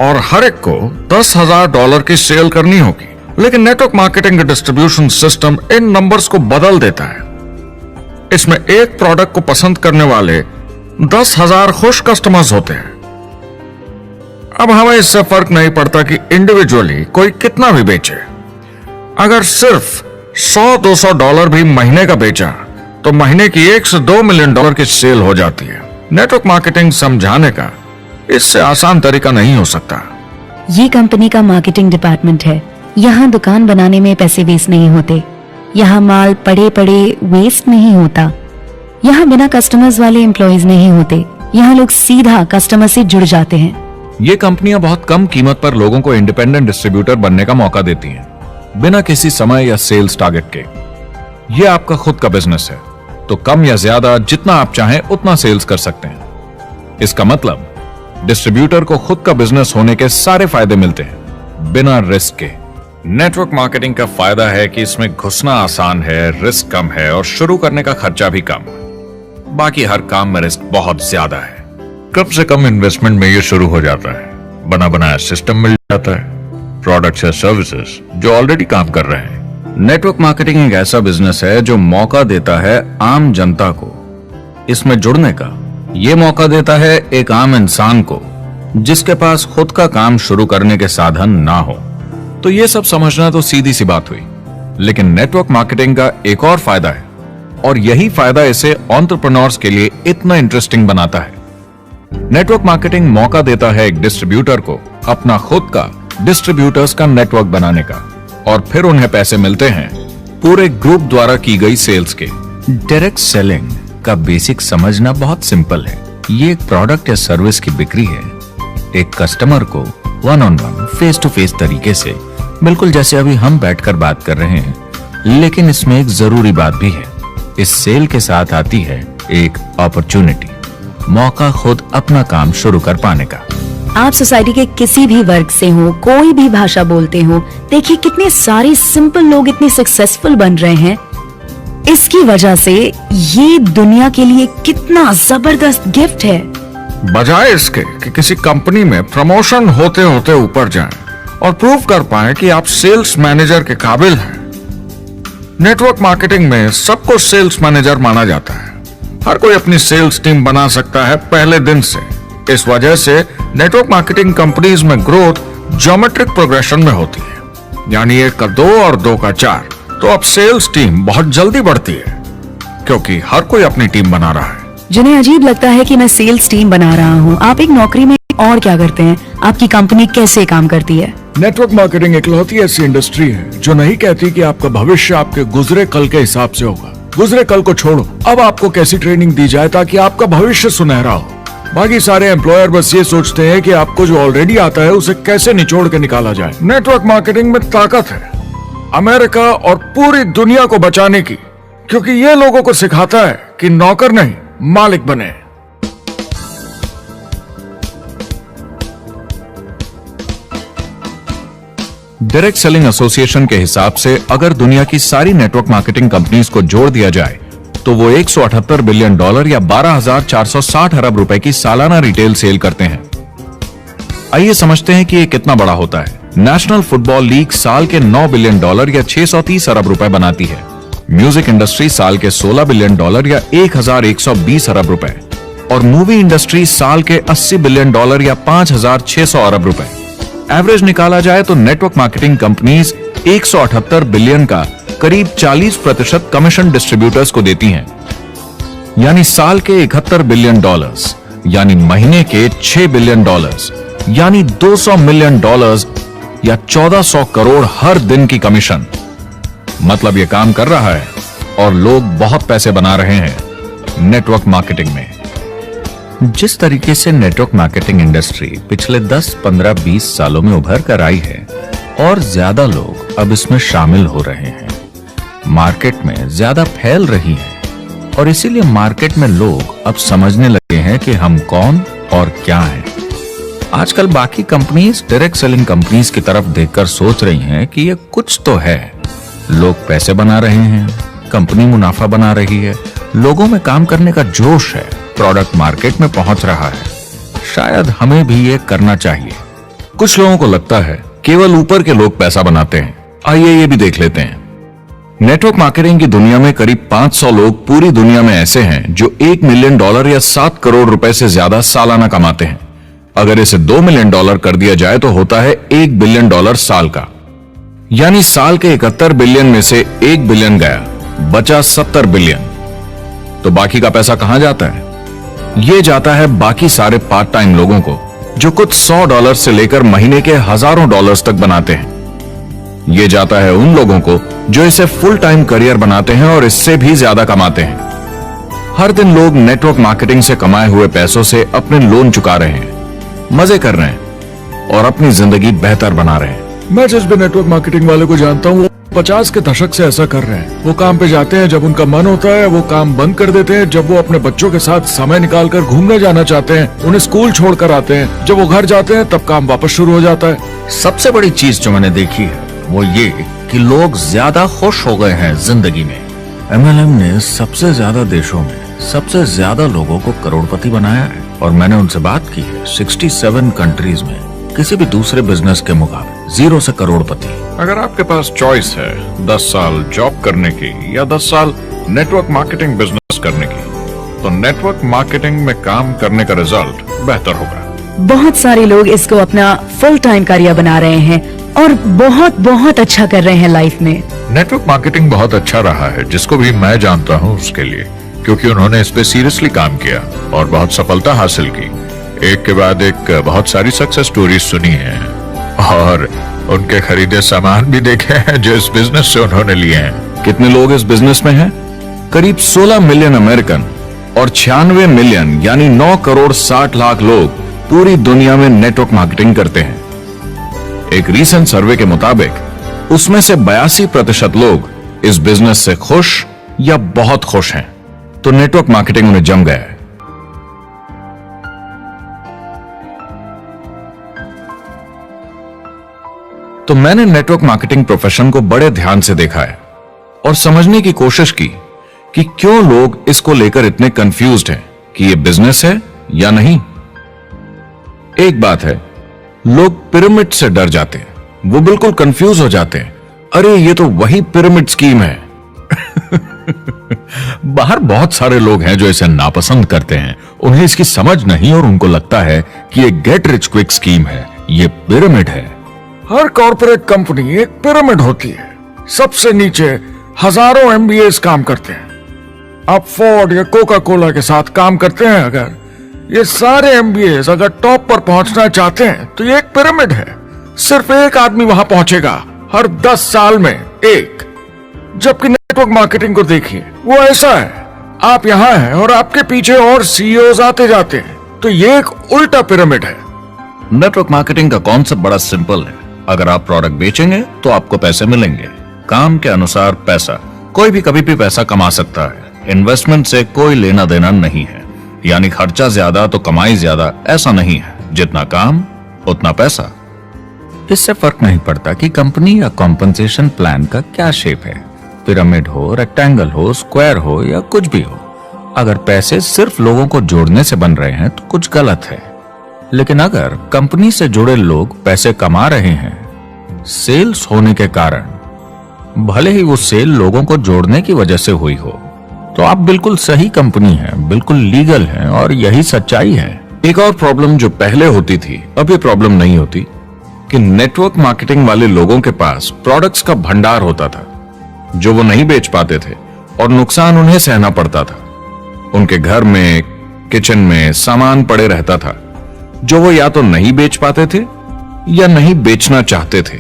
[SPEAKER 2] और हर एक को $10,000 की सेल करनी होगी। लेकिन नेटवर्क मार्केटिंग का डिस्ट्रीब्यूशन सिस्टम इन नंबर्स को बदल देता है। इसमें एक प्रोडक्ट को पसंद करने वाले 10,000 खुश कस्टमर्स होते हैं। अब हमें इससे फर्क नहीं पड़ता कि इंडिविजुअली कोई कितना भी बेचे। अगर सिर्फ $100-200 भी महीने का बेचा तो महीने की $1 से $2 मिलियन की सेल हो जाती है। नेटवर्क मार्केटिंग समझाने का इससे आसान तरीका नहीं हो सकता।
[SPEAKER 3] ये कंपनी का मार्केटिंग डिपार्टमेंट है। यहाँ दुकान बनाने में पैसे वेस्ट नहीं होते, यहाँ माल पड़े पड़े वेस्ट नहीं होता, यहाँ बिना कस्टमर्स वाले एम्प्लॉइज नहीं होते, यहाँ लोग सीधा कस्टमर से जुड़ जाते हैं।
[SPEAKER 4] ये कंपनियां बहुत कम कीमत पर लोगों को इंडिपेंडेंट डिस्ट्रीब्यूटर बनने का मौका देती हैं, बिना किसी समय या सेल्स टारगेट के। ये आपका खुद का बिजनेस है, तो कम या ज्यादा जितना आप चाहें उतना सेल्स कर सकते हैं। इसका मतलब डिस्ट्रीब्यूटर को खुद का बिजनेस होने के सारे फायदे मिलते हैं बिना रिस्क के। नेटवर्क मार्केटिंग का फायदा है कि इसमें घुसना आसान है, रिस्क कम है और शुरू करने का खर्चा भी कम। बाकी हर काम में रिस्क बहुत ज्यादा है।
[SPEAKER 2] कम से कम इन्वेस्टमेंट में ये शुरू हो जाता है, बना बनाया सिस्टम मिल जाता है, प्रोडक्ट्स या सर्विसेज जो ऑलरेडी काम कर रहे हैं।
[SPEAKER 4] नेटवर्क मार्केटिंग एक ऐसा बिजनेस है जो मौका देता है आम जनता को इसमें जुड़ने का। ये मौका देता है एक आम इंसान को जिसके पास खुद का काम शुरू करने के साधन ना हो। तो ये सब समझना तो सीधी सी बात हुई, लेकिन नेटवर्क मार्केटिंग का एक और फायदा है और यही फायदा इसे एंटरप्रेन्योर्स के लिए इतना इंटरेस्टिंग बनाता है। नेटवर्क मार्केटिंग मौका देता है एक डिस्ट्रीब्यूटर को अपना खुद का डिस्ट्रीब्यूटर्स का नेटवर्क बनाने का, और फिर उन्हें पैसे मिलते हैं पूरे ग्रुप द्वारा की गई सेल्स के।
[SPEAKER 5] डायरेक्ट सेलिंग का बेसिक समझना बहुत सिंपल है। ये एक प्रोडक्ट या सर्विस की बिक्री है, एक कस्टमर को one on one face to face तरीके से, बिल्कुल जैसे अभी हम बैठकर बात कर रहे हैं। लेकिन इसमें एक जरूरी बात भी है, इस सेल के साथ आती है एक अपॉर्चुनिटी। मौका खुद अपना काम शुरू कर पाने का।
[SPEAKER 3] आप सोसाइटी के किसी भी वर्ग से हो, कोई भी भाषा बोलते हो, देखिए कितने सारे सिंपल लोग इतने सक्सेसफुल बन रहे हैं। इसकी वजह से ये दुनिया के लिए कितना जबरदस्त गिफ्ट है।
[SPEAKER 2] बजाय इसके कि किसी कंपनी में प्रमोशन होते होते ऊपर जाएं और प्रूव कर पाएं कि आप सेल्स मैनेजर के काबिल हैं। नेटवर्क मार्केटिंग में सबको सेल्स मैनेजर माना जाता है। हर कोई अपनी सेल्स टीम बना सकता है पहले दिन से। इस वजह से नेटवर्क मार्केटिंग कंपनीज में ग्रोथ ज्योमेट्रिक प्रोग्रेशन में होती है, यानी 1 का 2 और 2 का 4। तो अब सेल्स टीम बहुत जल्दी बढ़ती है क्योंकि हर कोई अपनी टीम बना रहा है।
[SPEAKER 3] जिन्हें अजीब लगता है कि मैं सेल्स टीम बना रहा हूँ, आप एक नौकरी में और क्या करते हैं? आपकी कंपनी कैसे काम करती है?
[SPEAKER 2] नेटवर्क मार्केटिंग इकलौती ऐसी इंडस्ट्री है जो नहीं कहती कि आपका भविष्य आपके गुजरे कल के हिसाब से होगा। गुजरे कल को छोड़ो, अब आपको कैसी ट्रेनिंग दी जाए ताकि आपका भविष्य सुनहरा हो। बाकी सारे एम्प्लॉयर बस ये सोचते हैं कि आपको जो ऑलरेडी आता है उसे कैसे निचोड़ के निकाला जाए। नेटवर्क मार्केटिंग में ताकत है अमेरिका और पूरी दुनिया को बचाने की, क्योंकि ये लोगों को सिखाता है कि नौकर नहीं मालिक बने।
[SPEAKER 5] डायरेक्ट सेलिंग एसोसिएशन के हिसाब से अगर दुनिया की सारी नेटवर्क मार्केटिंग कंपनीज को जोड़ दिया जाए तो वो $178 बिलियन या 12,460 अरब रुपए की सालाना रिटेल सेल करते हैं। आइए समझते हैं कि ये कितना बड़ा होता है। नेशनल फुटबॉल लीग साल के $9 बिलियन या 630 अरब रुपए बनाती है। म्यूजिक इंडस्ट्री साल के $16 बिलियन या 1,120 अरब रुपए, और मूवी इंडस्ट्री साल के $80 बिलियन या 5,600 अरब रुपए। एवरेज निकाला जाए तो नेटवर्क मार्केटिंग कंपनीज 178 बिलियन का करीब 40% कमीशन डिस्ट्रीब्यूटर्स को देती हैं, यानी साल के $71 बिलियन, यानी महीने के $6 बिलियन, यानी $200 मिलियन या 1400 करोड़ हर दिन की कमीशन। मतलब ये काम कर रहा है और लोग बहुत पैसे बना रहे हैं नेटवर्क मार्केटिंग में। जिस तरीके से नेटवर्क मार्केटिंग इंडस्ट्री पिछले 10, 15, 20 सालों में उभर कर आई है और ज्यादा लोग अब इसमें शामिल हो रहे हैं, मार्केट में ज्यादा फैल रही है और इसीलिए मार्केट में लोग अब समझने लगे हैं कि हम कौन और क्या हैं। आजकल बाकी कंपनीज डायरेक्ट सेलिंग कंपनीज की तरफ देखकर सोच रही हैं कि ये कुछ तो है। लोग पैसे बना रहे हैं, कंपनी मुनाफा बना रही है, लोगों में काम करने का जोश है, प्रोडक्ट मार्केट में पहुंच रहा है, शायद हमें भी ये करना चाहिए। कुछ लोगों को लगता है केवल ऊपर के लोग पैसा बनाते हैं। आइए ये भी देख लेते हैं। नेटवर्क मार्केटिंग की दुनिया में करीब 500 लोग पूरी दुनिया में ऐसे हैं जो $1 मिलियन या 7 करोड़ रुपए से ज्यादा सालाना कमाते हैं। अगर इसे $2 मिलियन कर दिया जाए तो होता है $1 बिलियन साल का, यानी साल के 71 बिलियन में से 1 बिलियन गया, बचा 70 बिलियन। तो बाकी का पैसा कहां जाता है? ये जाता है बाकी सारे पार्ट टाइम लोगों को जो कुछ $100 से लेकर महीने के हजारों डॉलर्स तक बनाते हैं। ये जाता है उन लोगों को जो इसे फुल टाइम करियर बनाते हैं और इससे भी ज्यादा कमाते हैं। हर दिन लोग नेटवर्क मार्केटिंग से कमाए हुए पैसों से अपने लोन चुका रहे हैं, मजे कर रहे हैं और अपनी जिंदगी बेहतर बना रहे हैं।
[SPEAKER 2] मैं जिस भी नेटवर्क मार्केटिंग वाले को जानता हूँ वो 50 के दशक से ऐसा कर रहे हैं। वो काम पे जाते हैं जब उनका मन होता है, वो काम बंद कर देते हैं जब वो अपने बच्चों के साथ समय निकालकर घूमने जाना चाहते हैं, उन्हें स्कूल छोड़कर आते हैं, जब वो घर जाते हैं तब काम वापस शुरू हो जाता है।
[SPEAKER 5] सबसे बड़ी चीज जो मैंने देखी है वो ये कि लोग ज्यादा खुश हो गए हैं जिंदगी में। MLM ने सबसे ज्यादा देशों में सबसे ज्यादा लोगों को करोड़पति बनाया है और मैंने उनसे बात की है 67 कंट्रीज में किसी भी दूसरे बिजनेस के मुकाबले 0 से करोड़पति।
[SPEAKER 2] अगर आपके पास चॉइस है 10 साल जॉब करने की या 10 साल नेटवर्क मार्केटिंग बिजनेस करने की, तो नेटवर्क मार्केटिंग में काम करने का रिजल्ट बेहतर होगा।
[SPEAKER 3] बहुत सारे लोग इसको अपना फुल टाइम करियर बना रहे हैं और बहुत बहुत अच्छा कर रहे हैं लाइफ में।
[SPEAKER 2] नेटवर्क मार्केटिंग बहुत अच्छा रहा है जिसको भी मैं जानता हूँ उसके लिए, क्योंकि उन्होंने इस पे सीरियसली काम किया और बहुत सफलता हासिल की। एक के बाद एक बहुत सारी सक्सेस स्टोरीज सुनी है और उनके खरीदे सामान भी देखे हैं जो इस बिजनेस से उन्होंने लिए हैं।
[SPEAKER 5] कितने लोग इस बिजनेस में हैं? करीब 16 मिलियन अमेरिकन और 96 मिलियन यानी 9 करोड़ 60 लाख लोग पूरी दुनिया में नेटवर्क मार्केटिंग करते हैं। एक रीसेंट सर्वे के मुताबिक उसमें से 82% लोग इस बिजनेस से खुश या बहुत खुश हैं। तो नेटवर्क मार्केटिंग उन्हें जम गया है।
[SPEAKER 2] तो मैंने नेटवर्क मार्केटिंग प्रोफेशन को बड़े ध्यान से देखा है और समझने की कोशिश की कि क्यों लोग इसको लेकर इतने कंफ्यूज्ड हैं कि ये बिजनेस है या नहीं। एक बात है, लोग पिरामिड से डर जाते हैं, वो बिल्कुल कंफ्यूज हो जाते हैं। अरे ये तो वही पिरामिड स्कीम है। बाहर बहुत सारे लोग हैं जो इसे नापसंद करते हैं, उन्हें इसकी समझ नहीं और उनको लगता है कि ये गेट रिच क्विक स्कीम है, ये पिरामिड है। हर कॉर्पोरेट कंपनी एक पिरामिड होती है। सबसे नीचे हजारों एमबीएस काम करते हैं। आप फोर्ड या कोका कोला के साथ काम करते हैं, अगर ये सारे एमबीएस अगर टॉप पर पहुंचना चाहते हैं तो ये एक पिरामिड है। सिर्फ एक आदमी वहां पहुंचेगा हर 10 साल में, एक। जबकि नेटवर्क मार्केटिंग को देखिए, वो ऐसा है, आप यहां हैं और आपके पीछे और सीईओज आते जाते हैं, तो ये एक उल्टा पिरामिड है। नेटवर्क मार्केटिंग का कॉन्सेप्ट बड़ा सिंपल है। अगर आप प्रोडक्ट बेचेंगे तो आपको पैसे मिलेंगे, काम के अनुसार पैसा। कोई भी कभी भी पैसा कमा सकता है, इन्वेस्टमेंट से कोई लेना देना नहीं है। यानी खर्चा ज्यादा तो कमाई ज्यादा, ऐसा नहीं है। जितना काम उतना पैसा।
[SPEAKER 5] इससे फर्क नहीं पड़ता कि कंपनी या कॉम्पनसेशन प्लान का क्या शेप है, पिरामिड हो, रेक्टेंगल हो, स्क्वायर हो या कुछ भी हो। अगर पैसे सिर्फ लोगों को जोड़ने से बन रहे हैं तो कुछ गलत है। लेकिन अगर कंपनी से जुड़े लोग पैसे कमा रहे हैं सेल्स होने के कारण, भले ही वो सेल लोगों को जोड़ने की वजह से हुई हो, तो आप बिल्कुल सही कंपनी है, बिल्कुल लीगल है और यही सच्चाई है।
[SPEAKER 2] एक और प्रॉब्लम जो पहले होती थी, अब ये प्रॉब्लम नहीं होती, कि नेटवर्क मार्केटिंग वाले लोगों के पास प्रोडक्ट्स का भंडार होता था जो वो नहीं बेच पाते थे और नुकसान उन्हें सहना पड़ता था। उनके घर में, किचन में सामान पड़े रहता था जो वो या तो नहीं बेच पाते थे या नहीं बेचना चाहते थे,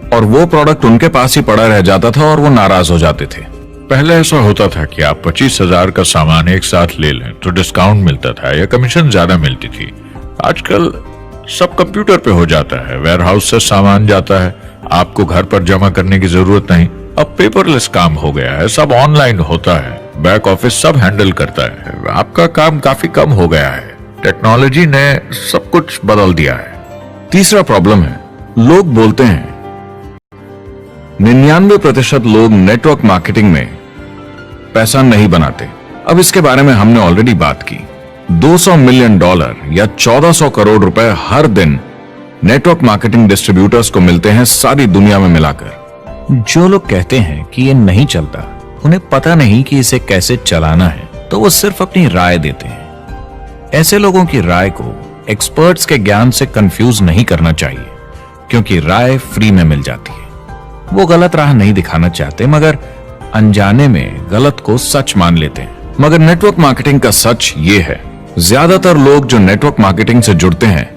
[SPEAKER 2] और वो प्रोडक्ट उनके पास ही पड़ा रह जाता था और वो नाराज हो जाते थे।
[SPEAKER 6] पहले ऐसा होता था कि आप 25,000 का सामान एक साथ ले लें तो डिस्काउंट मिलता था या कमीशन ज्यादा मिलती थी। आजकल सब कंप्यूटर पे हो जाता है, वेयरहाउस से सामान जाता है, आपको घर पर जमा करने की जरूरत नहीं। अब पेपरलेस काम हो गया है, सब ऑनलाइन होता है, बैक ऑफिस सब हैंडल करता है, आपका काम काफी कम हो गया है। टेक्नोलॉजी ने सब कुछ बदल दिया है।
[SPEAKER 2] तीसरा प्रॉब्लम है, लोग बोलते हैं 99% लोग नेटवर्क मार्केटिंग में पैसा नहीं बनाते। अब इसके बारे में हमने ऑलरेडी बात की। $200 मिलियन या 1400 करोड़ रुपए हर दिन नेटवर्क मार्केटिंग डिस्ट्रीब्यूटर्स को मिलते हैं सारी दुनिया में मिलाकर।
[SPEAKER 5] जो लोग कहते हैं कि ये नहीं चलता, उन्हें पता नहीं कि इसे कैसे चलाना है, तो वो सिर्फ अपनी राय देते हैं। ऐसे लोगों की राय को एक्सपर्ट्स के ज्ञान से कंफ्यूज नहीं करना चाहिए, क्योंकि राय फ्री में मिल जाती है। वो गलत राह नहीं दिखाना चाहते, मगर अनजाने में गलत को सच मान लेते हैं।
[SPEAKER 2] मगर नेटवर्क मार्केटिंग का सच ये है, ज्यादातर लोग जो नेटवर्क मार्केटिंग से जुड़ते हैं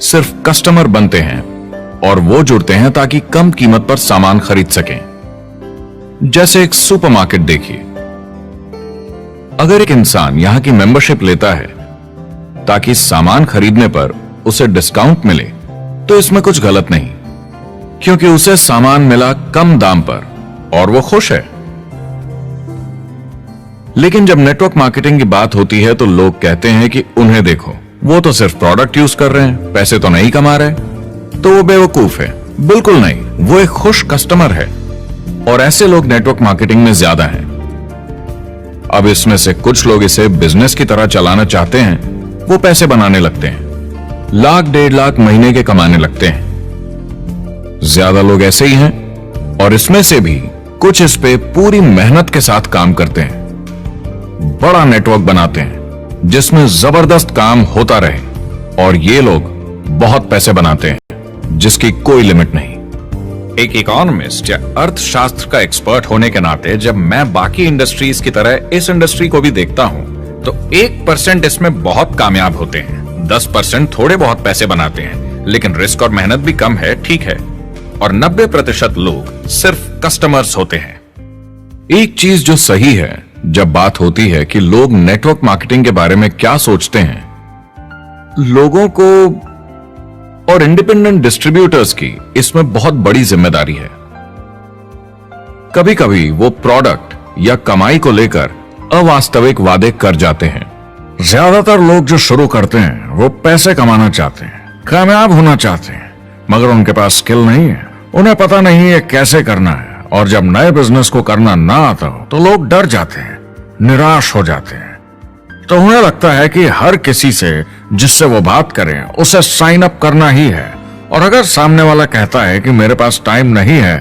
[SPEAKER 2] सिर्फ कस्टमर बनते हैं, और वो जुड़ते हैं ताकि कम कीमत पर सामान खरीद सकें। जैसे एक सुपरमार्केट देखिए, अगर एक इंसान यहां की मेंबरशिप लेता है ताकि सामान खरीदने पर उसे डिस्काउंट मिले, तो इसमें कुछ गलत नहीं, क्योंकि उसे सामान मिला कम दाम पर और वो खुश है। लेकिन जब नेटवर्क मार्केटिंग की बात होती है तो लोग कहते हैं कि उन्हें देखो, वो तो सिर्फ प्रोडक्ट यूज कर रहे हैं, पैसे तो नहीं कमा रहे, तो वो बेवकूफ है। बिल्कुल नहीं, वो एक खुश कस्टमर है, और ऐसे लोग नेटवर्क मार्केटिंग में ज्यादा हैं। अब इसमें से कुछ लोग इसे बिजनेस की तरह चलाना चाहते हैं, वो पैसे बनाने लगते हैं, लाख 1.5 लाख महीने के कमाने लगते हैं। ज्यादा लोग ऐसे ही हैं, और इसमें से भी कुछ इस पे पूरी मेहनत के साथ काम करते हैं, बड़ा नेटवर्क बनाते हैं जिसमें जबरदस्त काम होता रहे, और ये लोग बहुत पैसे बनाते हैं जिसकी कोई लिमिट नहीं।
[SPEAKER 4] एक इकोनॉमिस्ट या अर्थशास्त्र का एक्सपर्ट होने के नाते जब मैं बाकी इंडस्ट्रीज की तरह इस इंडस्ट्री को भी देखता हूं, तो 1% इसमें बहुत कामयाब होते हैं, 10% थोड़े बहुत पैसे बनाते हैं, लेकिन रिस्क और मेहनत भी कम है, ठीक है, और 90% लोग सिर्फ कस्टमर्स होते हैं।
[SPEAKER 2] एक चीज जो सही है जब बात होती है कि लोग नेटवर्क मार्केटिंग के बारे में क्या सोचते हैं, लोगों को और इंडिपेंडेंट डिस्ट्रीब्यूटर्स की इसमें बहुत बड़ी जिम्मेदारी है। कभी कभी वो प्रोडक्ट या कमाई को लेकर अवास्तविक वादे कर जाते हैं। ज्यादातर लोग जो शुरू करते हैं वो पैसे कमाना चाहते हैं, कामयाब होना चाहते हैं, मगर उनके पास स्किल नहीं है, उन्हें पता नहीं है कैसे करना है। और जब नए बिजनेस को करना ना आता हो तो लोग डर जाते हैं, निराश हो जाते हैं। तो उन्हें लगता है कि हर किसी से जिससे वो बात करें उसे साइन अप करना ही है। और अगर सामने वाला कहता है कि मेरे पास टाइम नहीं है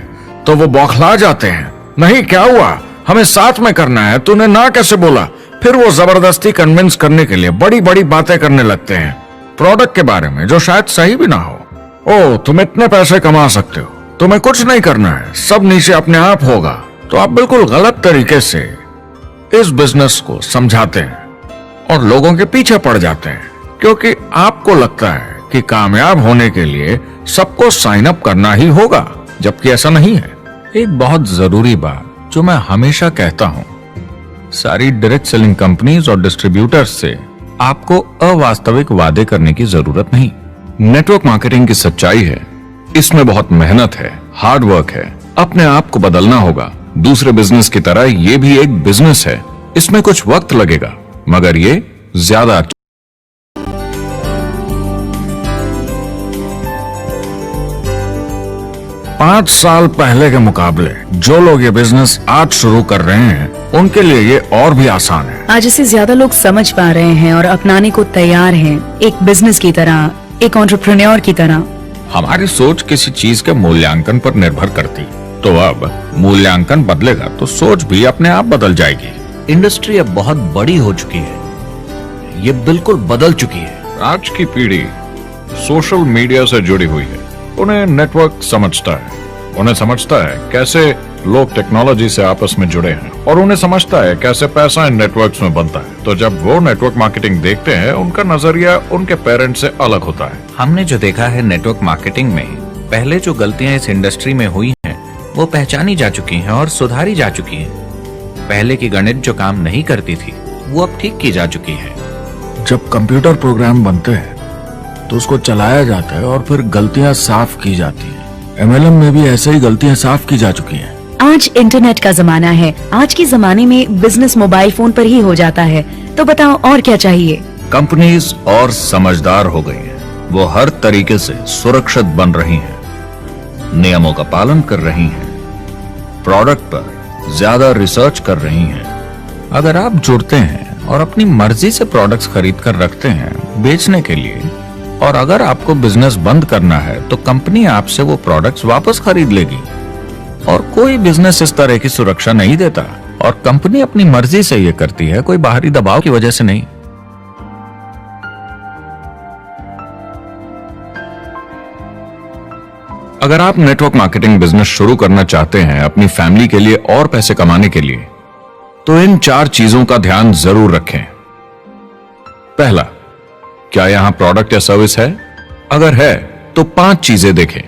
[SPEAKER 2] तो वो बौखला जाते हैं। नहीं, क्या हुआ, हमें साथ में करना है, तूने ना कैसे बोला। फिर वो जबरदस्ती कन्विंस करने के लिए बड़ी बड़ी बातें करने लगते हैं प्रोडक्ट के बारे में, जो शायद सही भी ना हो। ओ, तुम इतने पैसे कमा सकते हो, तुम्हें कुछ नहीं करना है, सब नीचे अपने आप होगा। तो आप बिल्कुल गलत तरीके से इस बिजनेस को समझाते हैं और लोगों के पीछे पड़ जाते हैं, क्योंकि आपको लगता है कि कामयाब होने के लिए सबको साइन अप करना ही होगा, जबकि ऐसा नहीं है।
[SPEAKER 5] एक बहुत जरूरी बात जो मैं हमेशा कहता हूं, सारी डायरेक्ट सेलिंग कंपनीज और डिस्ट्रीब्यूटर्स से आपको अवास्तविक वादे करने की जरूरत नहीं। नेटवर्क मार्केटिंग की सच्चाई है, इसमें बहुत मेहनत है, हार्ड वर्क है, अपने आप को बदलना होगा। दूसरे बिजनेस की तरह ये भी एक बिजनेस है, इसमें कुछ वक्त लगेगा मगर ये ज्यादा
[SPEAKER 2] 5 साल पहले के मुकाबले जो लोग ये बिजनेस आज शुरू कर रहे हैं उनके लिए ये और भी आसान है।
[SPEAKER 3] आज इसे ज्यादा लोग समझ पा रहे हैं और अपनाने को तैयार हैं, एक बिजनेस की तरह, एक एंटरप्रेन्योर की तरह।
[SPEAKER 5] हमारी सोच किसी चीज के मूल्यांकन पर निर्भर करती, तो अब मूल्यांकन बदलेगा तो सोच भी अपने आप बदल जाएगी।
[SPEAKER 4] इंडस्ट्री अब बहुत बड़ी हो चुकी है, ये बिल्कुल बदल चुकी है।
[SPEAKER 6] आज की पीढ़ी सोशल मीडिया से जुड़ी हुई है, उन्हें नेटवर्क समझता है, उन्हें समझता है कैसे लोग टेक्नोलॉजी से आपस में जुड़े हैं और उन्हें समझता है कैसे पैसा इन नेटवर्क्स में बनता है। तो जब वो नेटवर्क मार्केटिंग देखते हैं, उनका नजरिया उनके पेरेंट्स से अलग होता है।
[SPEAKER 4] हमने जो देखा है नेटवर्क मार्केटिंग में, पहले जो गलतियां इस इंडस्ट्री में हुई हैं, वो पहचानी जा चुकी हैं और सुधारी जा चुकी हैं। पहले की गणित जो काम नहीं करती थी, वो अब ठीक की जा चुकी है।
[SPEAKER 2] जब कंप्यूटर प्रोग्राम बनते हैं तो उसको चलाया जाता है और फिर गलतियां साफ की जाती हैं। MLM में भी ऐसे ही गलतियां साफ की जा चुकी हैं।
[SPEAKER 3] आज इंटरनेट का जमाना है, आज के जमाने में बिजनेस मोबाइल फोन पर ही हो जाता है। तो बताओ और क्या चाहिए।
[SPEAKER 5] कंपनीज और समझदार हो गई हैं, वो हर तरीके से सुरक्षित बन रही हैं, नियमों का पालन कर रही हैं, प्रोडक्ट पर ज्यादा रिसर्च कर रही हैं। अगर आप जुड़ते हैं और अपनी मर्जी से प्रोडक्ट्स खरीद कर रखते हैं बेचने के लिए, और अगर आपको बिजनेस बंद करना है तो कंपनी आपसे वो प्रोडक्ट्स वापस खरीद लेगी। और कोई बिजनेस इस तरह की सुरक्षा नहीं देता, और कंपनी अपनी मर्जी से ये करती है, कोई बाहरी दबाव की वजह से नहीं।
[SPEAKER 2] अगर आप नेटवर्क मार्केटिंग बिजनेस शुरू करना चाहते हैं अपनी फैमिली के लिए और पैसे कमाने के लिए, तो इन 4 चीजों का ध्यान जरूर रखें। पहला, क्या यहां प्रोडक्ट या सर्विस है? अगर है तो 5 चीजें देखें।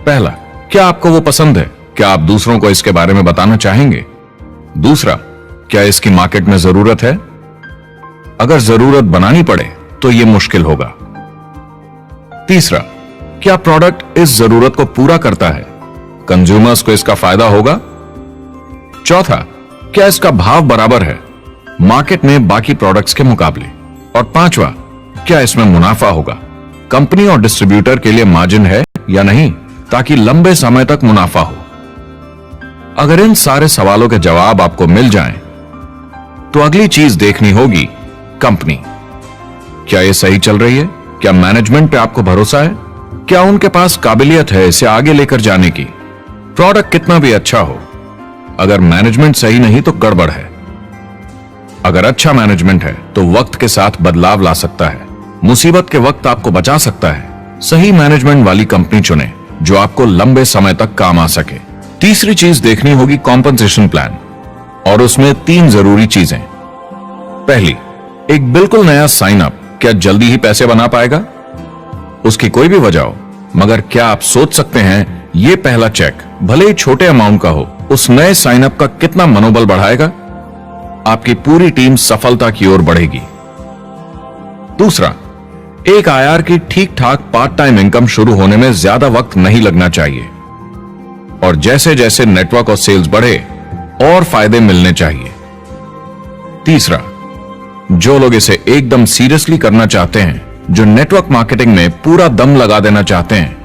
[SPEAKER 2] पहला, क्या आपको वो पसंद है? क्या आप दूसरों को इसके बारे में बताना चाहेंगे? दूसरा, क्या इसकी मार्केट में जरूरत है? अगर जरूरत बनानी पड़े तो यह मुश्किल होगा। तीसरा, क्या प्रोडक्ट इस जरूरत को पूरा करता है? कंज्यूमर्स को इसका फायदा होगा? चौथा, क्या इसका भाव बराबर है मार्केट में बाकी प्रोडक्ट्स के मुकाबले? और पांचवा, क्या इसमें मुनाफा होगा? कंपनी और डिस्ट्रीब्यूटर के लिए मार्जिन है या नहीं, ताकि लंबे समय तक मुनाफा हो? अगर इन सारे सवालों के जवाब आपको मिल जाएं, तो अगली चीज देखनी होगी कंपनी। क्या यह सही चल रही है? क्या मैनेजमेंट पे आपको भरोसा है? क्या उनके पास काबिलियत है इसे आगे लेकर जाने की? प्रोडक्ट कितना भी अच्छा हो, अगर मैनेजमेंट सही नहीं तो गड़बड़ है। अगर अच्छा मैनेजमेंट है तो वक्त के साथ बदलाव ला सकता है, मुसीबत के वक्त आपको बचा सकता है। सही मैनेजमेंट वाली कंपनी चुने जो आपको लंबे समय तक काम आ सके। तीसरी चीज देखनी होगी कॉम्पनसेशन प्लान, और उसमें 3 जरूरी चीजें। पहली, एक बिल्कुल नया साइन अप क्या जल्दी ही पैसे बना पाएगा? उसकी कोई भी वजह हो, मगर क्या आप सोच सकते हैं ये पहला चेक, भले ही छोटे अमाउंट का हो, उस नए साइन अप का कितना मनोबल बढ़ाएगा? आपकी पूरी टीम सफलता की ओर बढ़ेगी। दूसरा, एक IR की ठीक ठाक पार्ट टाइम इनकम शुरू होने में ज्यादा वक्त नहीं लगना चाहिए, और जैसे जैसे नेटवर्क और सेल्स बढ़े और फायदे मिलने चाहिए। तीसरा, जो लोग इसे एकदम सीरियसली करना चाहते हैं, जो नेटवर्क मार्केटिंग में पूरा दम लगा देना चाहते हैं,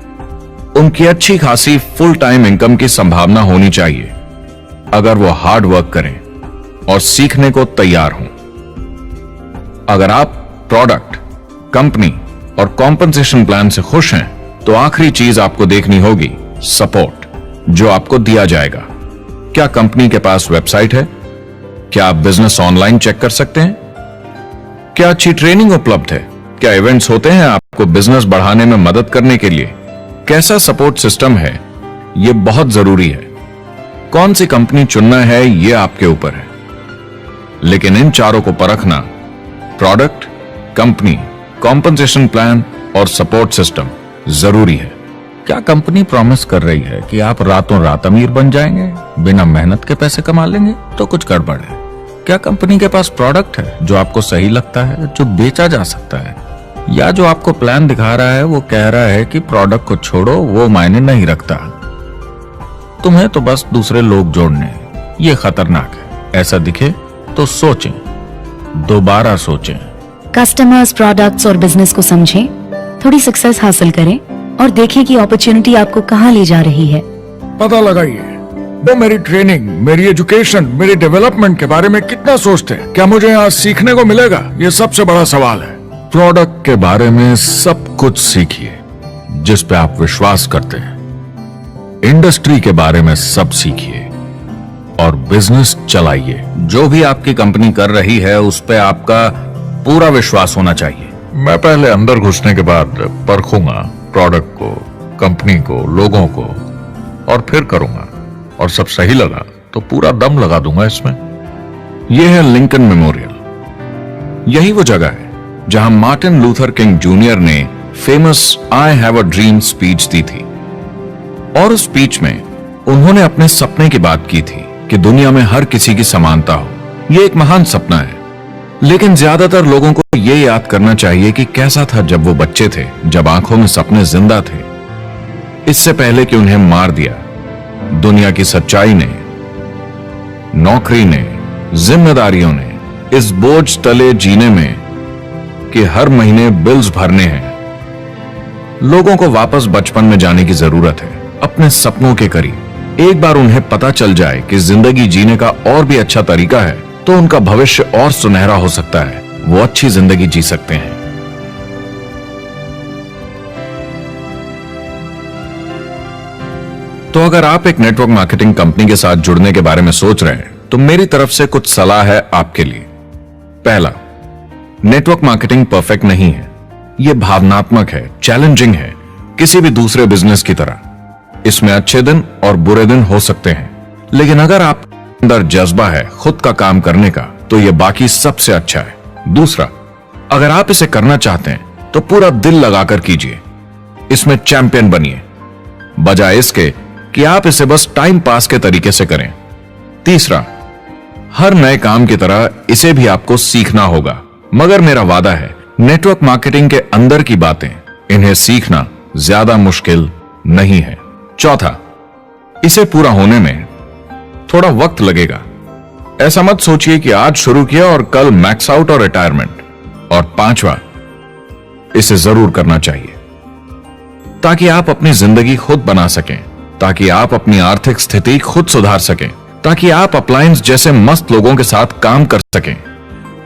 [SPEAKER 2] उनकी अच्छी खासी फुल टाइम इनकम की संभावना होनी चाहिए अगर वो हार्ड वर्क करें और सीखने को तैयार हों। अगर आप प्रोडक्ट, कंपनी और कॉम्पनसेशन प्लान से खुश हैं तो आखिरी चीज आपको देखनी होगी सपोर्ट जो आपको दिया जाएगा। क्या कंपनी के पास वेबसाइट है? क्या आप बिजनेस ऑनलाइन चेक कर सकते हैं? क्या अच्छी ट्रेनिंग उपलब्ध है? क्या इवेंट्स होते हैं आपको बिजनेस बढ़ाने में मदद करने के लिए? कैसा सपोर्ट सिस्टम है? यह बहुत जरूरी है। कौन सी कंपनी चुनना है यह आपके ऊपर है, लेकिन इन चारों को परखना, प्रोडक्ट, कंपनी, कॉम्पनसेशन प्लान और सपोर्ट सिस्टम, जरूरी है।
[SPEAKER 5] क्या कंपनी प्रॉमिस कर रही है कि आप रातों रात अमीर बन जाएंगे, बिना मेहनत के पैसे कमा लेंगे? तो कुछ गड़बड़ है। क्या कंपनी के पास प्रोडक्ट है जो आपको सही लगता है, जो बेचा जा सकता है? या जो आपको प्लान दिखा रहा है वो कह रहा है कि प्रोडक्ट को छोड़ो, वो मायने नहीं रखता, तुम्हें तो बस दूसरे लोग जोड़ने हैं। ये खतरनाक है। ऐसा दिखे तो सोचें, दोबारा सोचें।
[SPEAKER 3] कस्टमर्स, प्रोडक्ट्स और बिजनेस को समझें, थोड़ी सक्सेस हासिल करें और देखें कि अपॉर्चुनिटी आपको कहां ले जा रही है।
[SPEAKER 2] पता लगाइए वो मेरी ट्रेनिंग, मेरी एजुकेशन, मेरी डेवलपमेंट के बारे में कितना सोचते हैं। क्या मुझे यहाँ सीखने को मिलेगा? ये सबसे बड़ा सवाल है। प्रोडक्ट के बारे में सब कुछ सीखिए जिस पे आप विश्वास करते हैं। इंडस्ट्री के बारे में सब सीखिए और बिजनेस चलाइए। जो भी आपकी कंपनी कर रही है उस पे आपका पूरा विश्वास होना चाहिए।
[SPEAKER 6] मैं पहले अंदर घुसने के बाद परखूंगा प्रोडक्ट को, कंपनी को, लोगों को, और फिर करूंगा। और सब सही लगा तो पूरा दम लगा दूंगा इसमें।
[SPEAKER 2] यह है लिंकन मेमोरियल। यही वो जगह है जहां मार्टिन लूथर किंग जूनियर ने famous I have a dream speech दी थी। और उस स्पीच में उन्होंने अपने सपने की बात की थी कि दुनिया में हर किसी की समानता हो। यह एक महान सपना है, लेकिन ज्यादातर लोगों को यह याद करना चाहिए कि कैसा था जब वो बच्चे थे, जब आंखों में सपने जिंदा थे। इससे पहले कि उन्हें मार दिया दुनिया की सच्चाई ने, नौकरी ने, जिम्मेदारियों ने, इस बोझ तले जीने में कि हर महीने बिल्स भरने हैं। लोगों को वापस बचपन में जाने की जरूरत है, अपने सपनों के करीब। एक बार उन्हें पता चल जाए कि जिंदगी जीने का और भी अच्छा तरीका है तो उनका भविष्य और सुनहरा हो सकता है। वो अच्छी जिंदगी जी सकते हैं। तो अगर आप एक नेटवर्क मार्केटिंग कंपनी के साथ जुड़ने के बारे में सोच रहे हैं तो मेरी तरफ से कुछ सलाह है आपके लिए। पहला, नेटवर्क मार्केटिंग परफेक्ट नहीं है। यह भावनात्मक है, चैलेंजिंग है, किसी भी दूसरे बिजनेस की तरह। इसमें अच्छे दिन और बुरे दिन हो सकते हैं, लेकिन अगर आप अंदर जज्बा है खुद का काम करने का तो यह बाकी सबसे अच्छा है। दूसरा, अगर आप इसे करना चाहते हैं तो पूरा दिल लगाकर कीजिए। इसमें चैंपियन बनिए, बजाय इसके कि आप इसे बस टाइम पास के तरीके से करें। तीसरा, हर नए काम की तरह इसे भी आपको सीखना होगा, मगर मेरा वादा है नेटवर्क मार्केटिंग के अंदर की बातें, इन्हें सीखना ज्यादा मुश्किल नहीं है। चौथा, इसे पूरा होने में थोड़ा वक्त लगेगा। ऐसा मत सोचिए कि आज शुरू किया और कल मैक्स आउट और रिटायरमेंट। और पांचवा, इसे जरूर करना चाहिए ताकि आप अपनी जिंदगी खुद बना सकें, ताकि आप अपनी आर्थिक स्थिति खुद सुधार सकें, ताकि आप अप्लायंस जैसे मस्त लोगों के साथ काम कर सकें,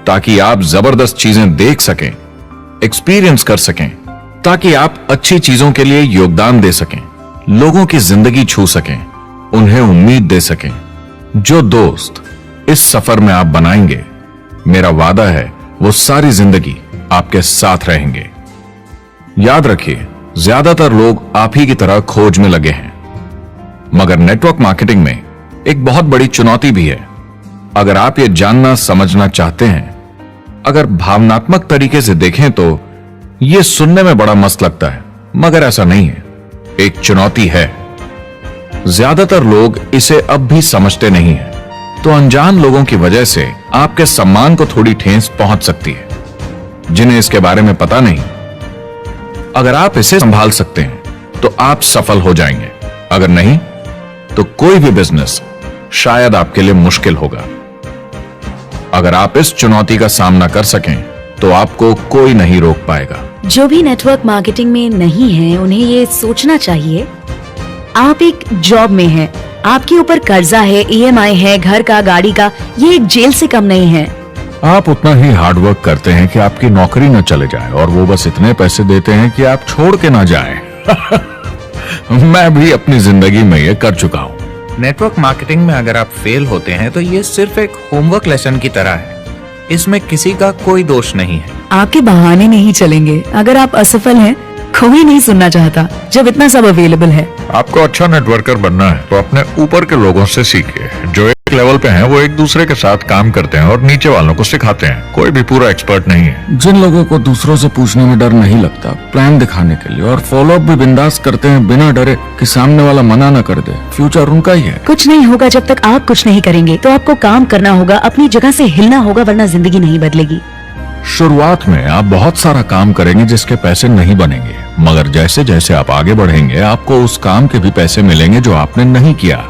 [SPEAKER 2] ताकि आप जबरदस्त चीजें देख सकें, एक्सपीरियंस कर सकें, ताकि आप अच्छी चीजों के लिए योगदान दे सकें, लोगों की जिंदगी छू सकें, उन्हें उम्मीद दे सकें। जो दोस्त इस सफर में आप बनाएंगे, मेरा वादा है वो सारी जिंदगी आपके साथ रहेंगे। याद रखिए, ज्यादातर लोग आप ही की तरह खोज में लगे हैं, मगर नेटवर्क मार्केटिंग में एक बहुत बड़ी चुनौती भी है। अगर आप ये जानना समझना चाहते हैं, अगर भावनात्मक तरीके से देखें तो यह सुनने में बड़ा मस्त लगता है, मगर ऐसा नहीं है। एक चुनौती है। ज्यादातर लोग इसे अब भी समझते नहीं हैं, तो अनजान लोगों की वजह से आपके सम्मान को थोड़ी ठेस पहुंच सकती है, जिन्हें इसके बारे में पता नहीं। अगर आप इसे संभाल सकते हैं तो आप सफल हो जाएंगे, अगर नहीं तो कोई भी बिजनेस शायद आपके लिए मुश्किल होगा। अगर आप इस चुनौती का सामना कर सकें तो आपको कोई नहीं रोक पाएगा।
[SPEAKER 3] जो भी नेटवर्क मार्केटिंग में नहीं है उन्हें ये सोचना चाहिए, आप एक जॉब में हैं, आपके ऊपर कर्जा है, EMI है, घर का, गाड़ी का, ये एक जेल से कम नहीं है।
[SPEAKER 2] आप उतना ही हार्डवर्क करते हैं कि आपकी नौकरी न चले जाए और वो बस इतने पैसे देते हैं कि आप छोड़ के ना जाएं। मैं भी अपनी जिंदगी में ये कर चुका हूँ।
[SPEAKER 4] नेटवर्क मार्केटिंग में अगर आप फेल होते हैं तो ये सिर्फ एक होमवर्क लेसन की तरह है, इसमें किसी का कोई दोष नहीं है।
[SPEAKER 3] आपके बहाने नहीं चलेंगे। अगर आप असफल हैं, कोई नहीं सुनना चाहता जब इतना सब अवेलेबल है।
[SPEAKER 6] आपको अच्छा नेटवर्कर बनना है तो अपने ऊपर के लोगों से सीखिए। जो एक लेवल पे हैं वो एक दूसरे के साथ काम करते हैं और नीचे वालों को सिखाते हैं। कोई भी पूरा एक्सपर्ट नहीं है।
[SPEAKER 2] जिन लोगों को दूसरों से पूछने में डर नहीं लगता, प्लान दिखाने के लिए और फॉलो अप भी बिंदास करते हैं बिना डरे कि सामने वाला मना न कर दे, फ्यूचर उनका ही है।
[SPEAKER 3] कुछ नहीं होगा जब तक आप कुछ नहीं करेंगे। तो आपको काम करना होगा, अपनी जगह से हिलना होगा, वरना जिंदगी नहीं बदलेगी।
[SPEAKER 2] शुरुआत में आप बहुत सारा काम करेंगे जिसके पैसे नहीं बनेंगे, मगर जैसे जैसे आप आगे बढ़ेंगे आपको उस काम के भी पैसे मिलेंगे जो आपने नहीं किया।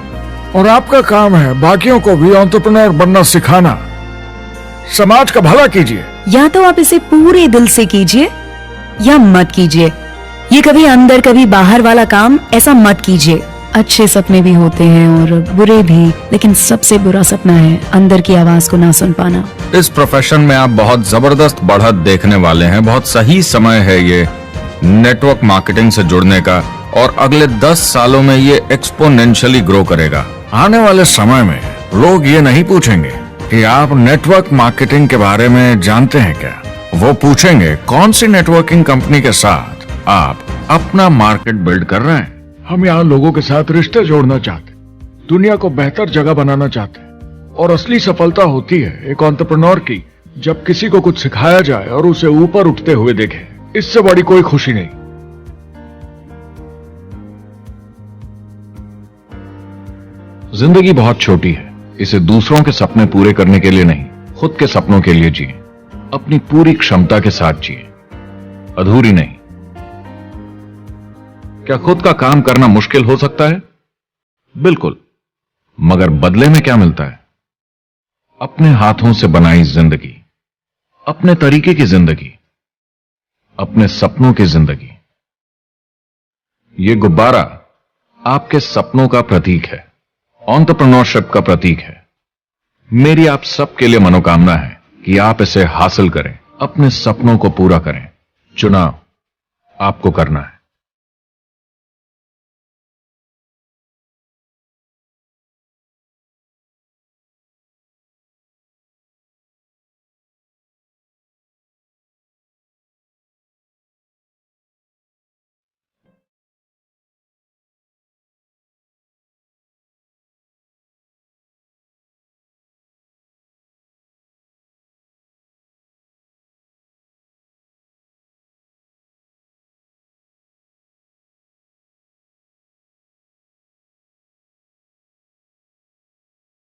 [SPEAKER 2] और आपका काम है बाकियों को भी एंटरप्रेन्योर बनना सिखाना। समाज का भला कीजिए।
[SPEAKER 3] या तो आप इसे पूरे दिल से कीजिए या मत कीजिए। ये कभी अंदर कभी बाहर वाला काम ऐसा मत कीजिए। अच्छे सपने भी होते हैं और बुरे भी, लेकिन सबसे बुरा सपना है अंदर की आवाज को ना सुन पाना।
[SPEAKER 2] इस प्रोफेशन में आप बहुत जबरदस्त बढ़त देखने वाले हैं। बहुत सही समय है ये नेटवर्क मार्केटिंग से जुड़ने का और अगले 10 सालों में ये एक्सपोनेंशियली ग्रो करेगा। आने वाले समय में लोग ये नहीं पूछेंगे कि आप नेटवर्क मार्केटिंग के बारे में जानते हैं क्या, वो पूछेंगे कौन सी नेटवर्किंग कंपनी के साथ आप अपना मार्केट बिल्ड कर रहे हैं। हम यहाँ लोगों के साथ रिश्ते जोड़ना चाहते, दुनिया को बेहतर जगह बनाना चाहते हैं। और असली सफलता होती है एक एंटरप्रेन्योर की, जब किसी को कुछ सिखाया जाए और उसे ऊपर उठते हुए देखे। इससे बड़ी कोई खुशी नहीं। जिंदगी बहुत छोटी है, इसे दूसरों के सपने पूरे करने के लिए नहीं, खुद के सपनों के लिए जिए। अपनी पूरी क्षमता के साथ जिए, अधूरी नहीं। क्या खुद का काम करना मुश्किल हो सकता है? बिल्कुल, मगर बदले में क्या मिलता है? अपने हाथों से बनाई जिंदगी, अपने तरीके की जिंदगी, अपने सपनों की जिंदगी। ये गुब्बारा आपके सपनों का प्रतीक है, एंटरप्रेन्योरशिप का प्रतीक है। मेरी आप सबके लिए मनोकामना है कि आप इसे हासिल करें, अपने सपनों को पूरा करें। चुनाव आपको करना है।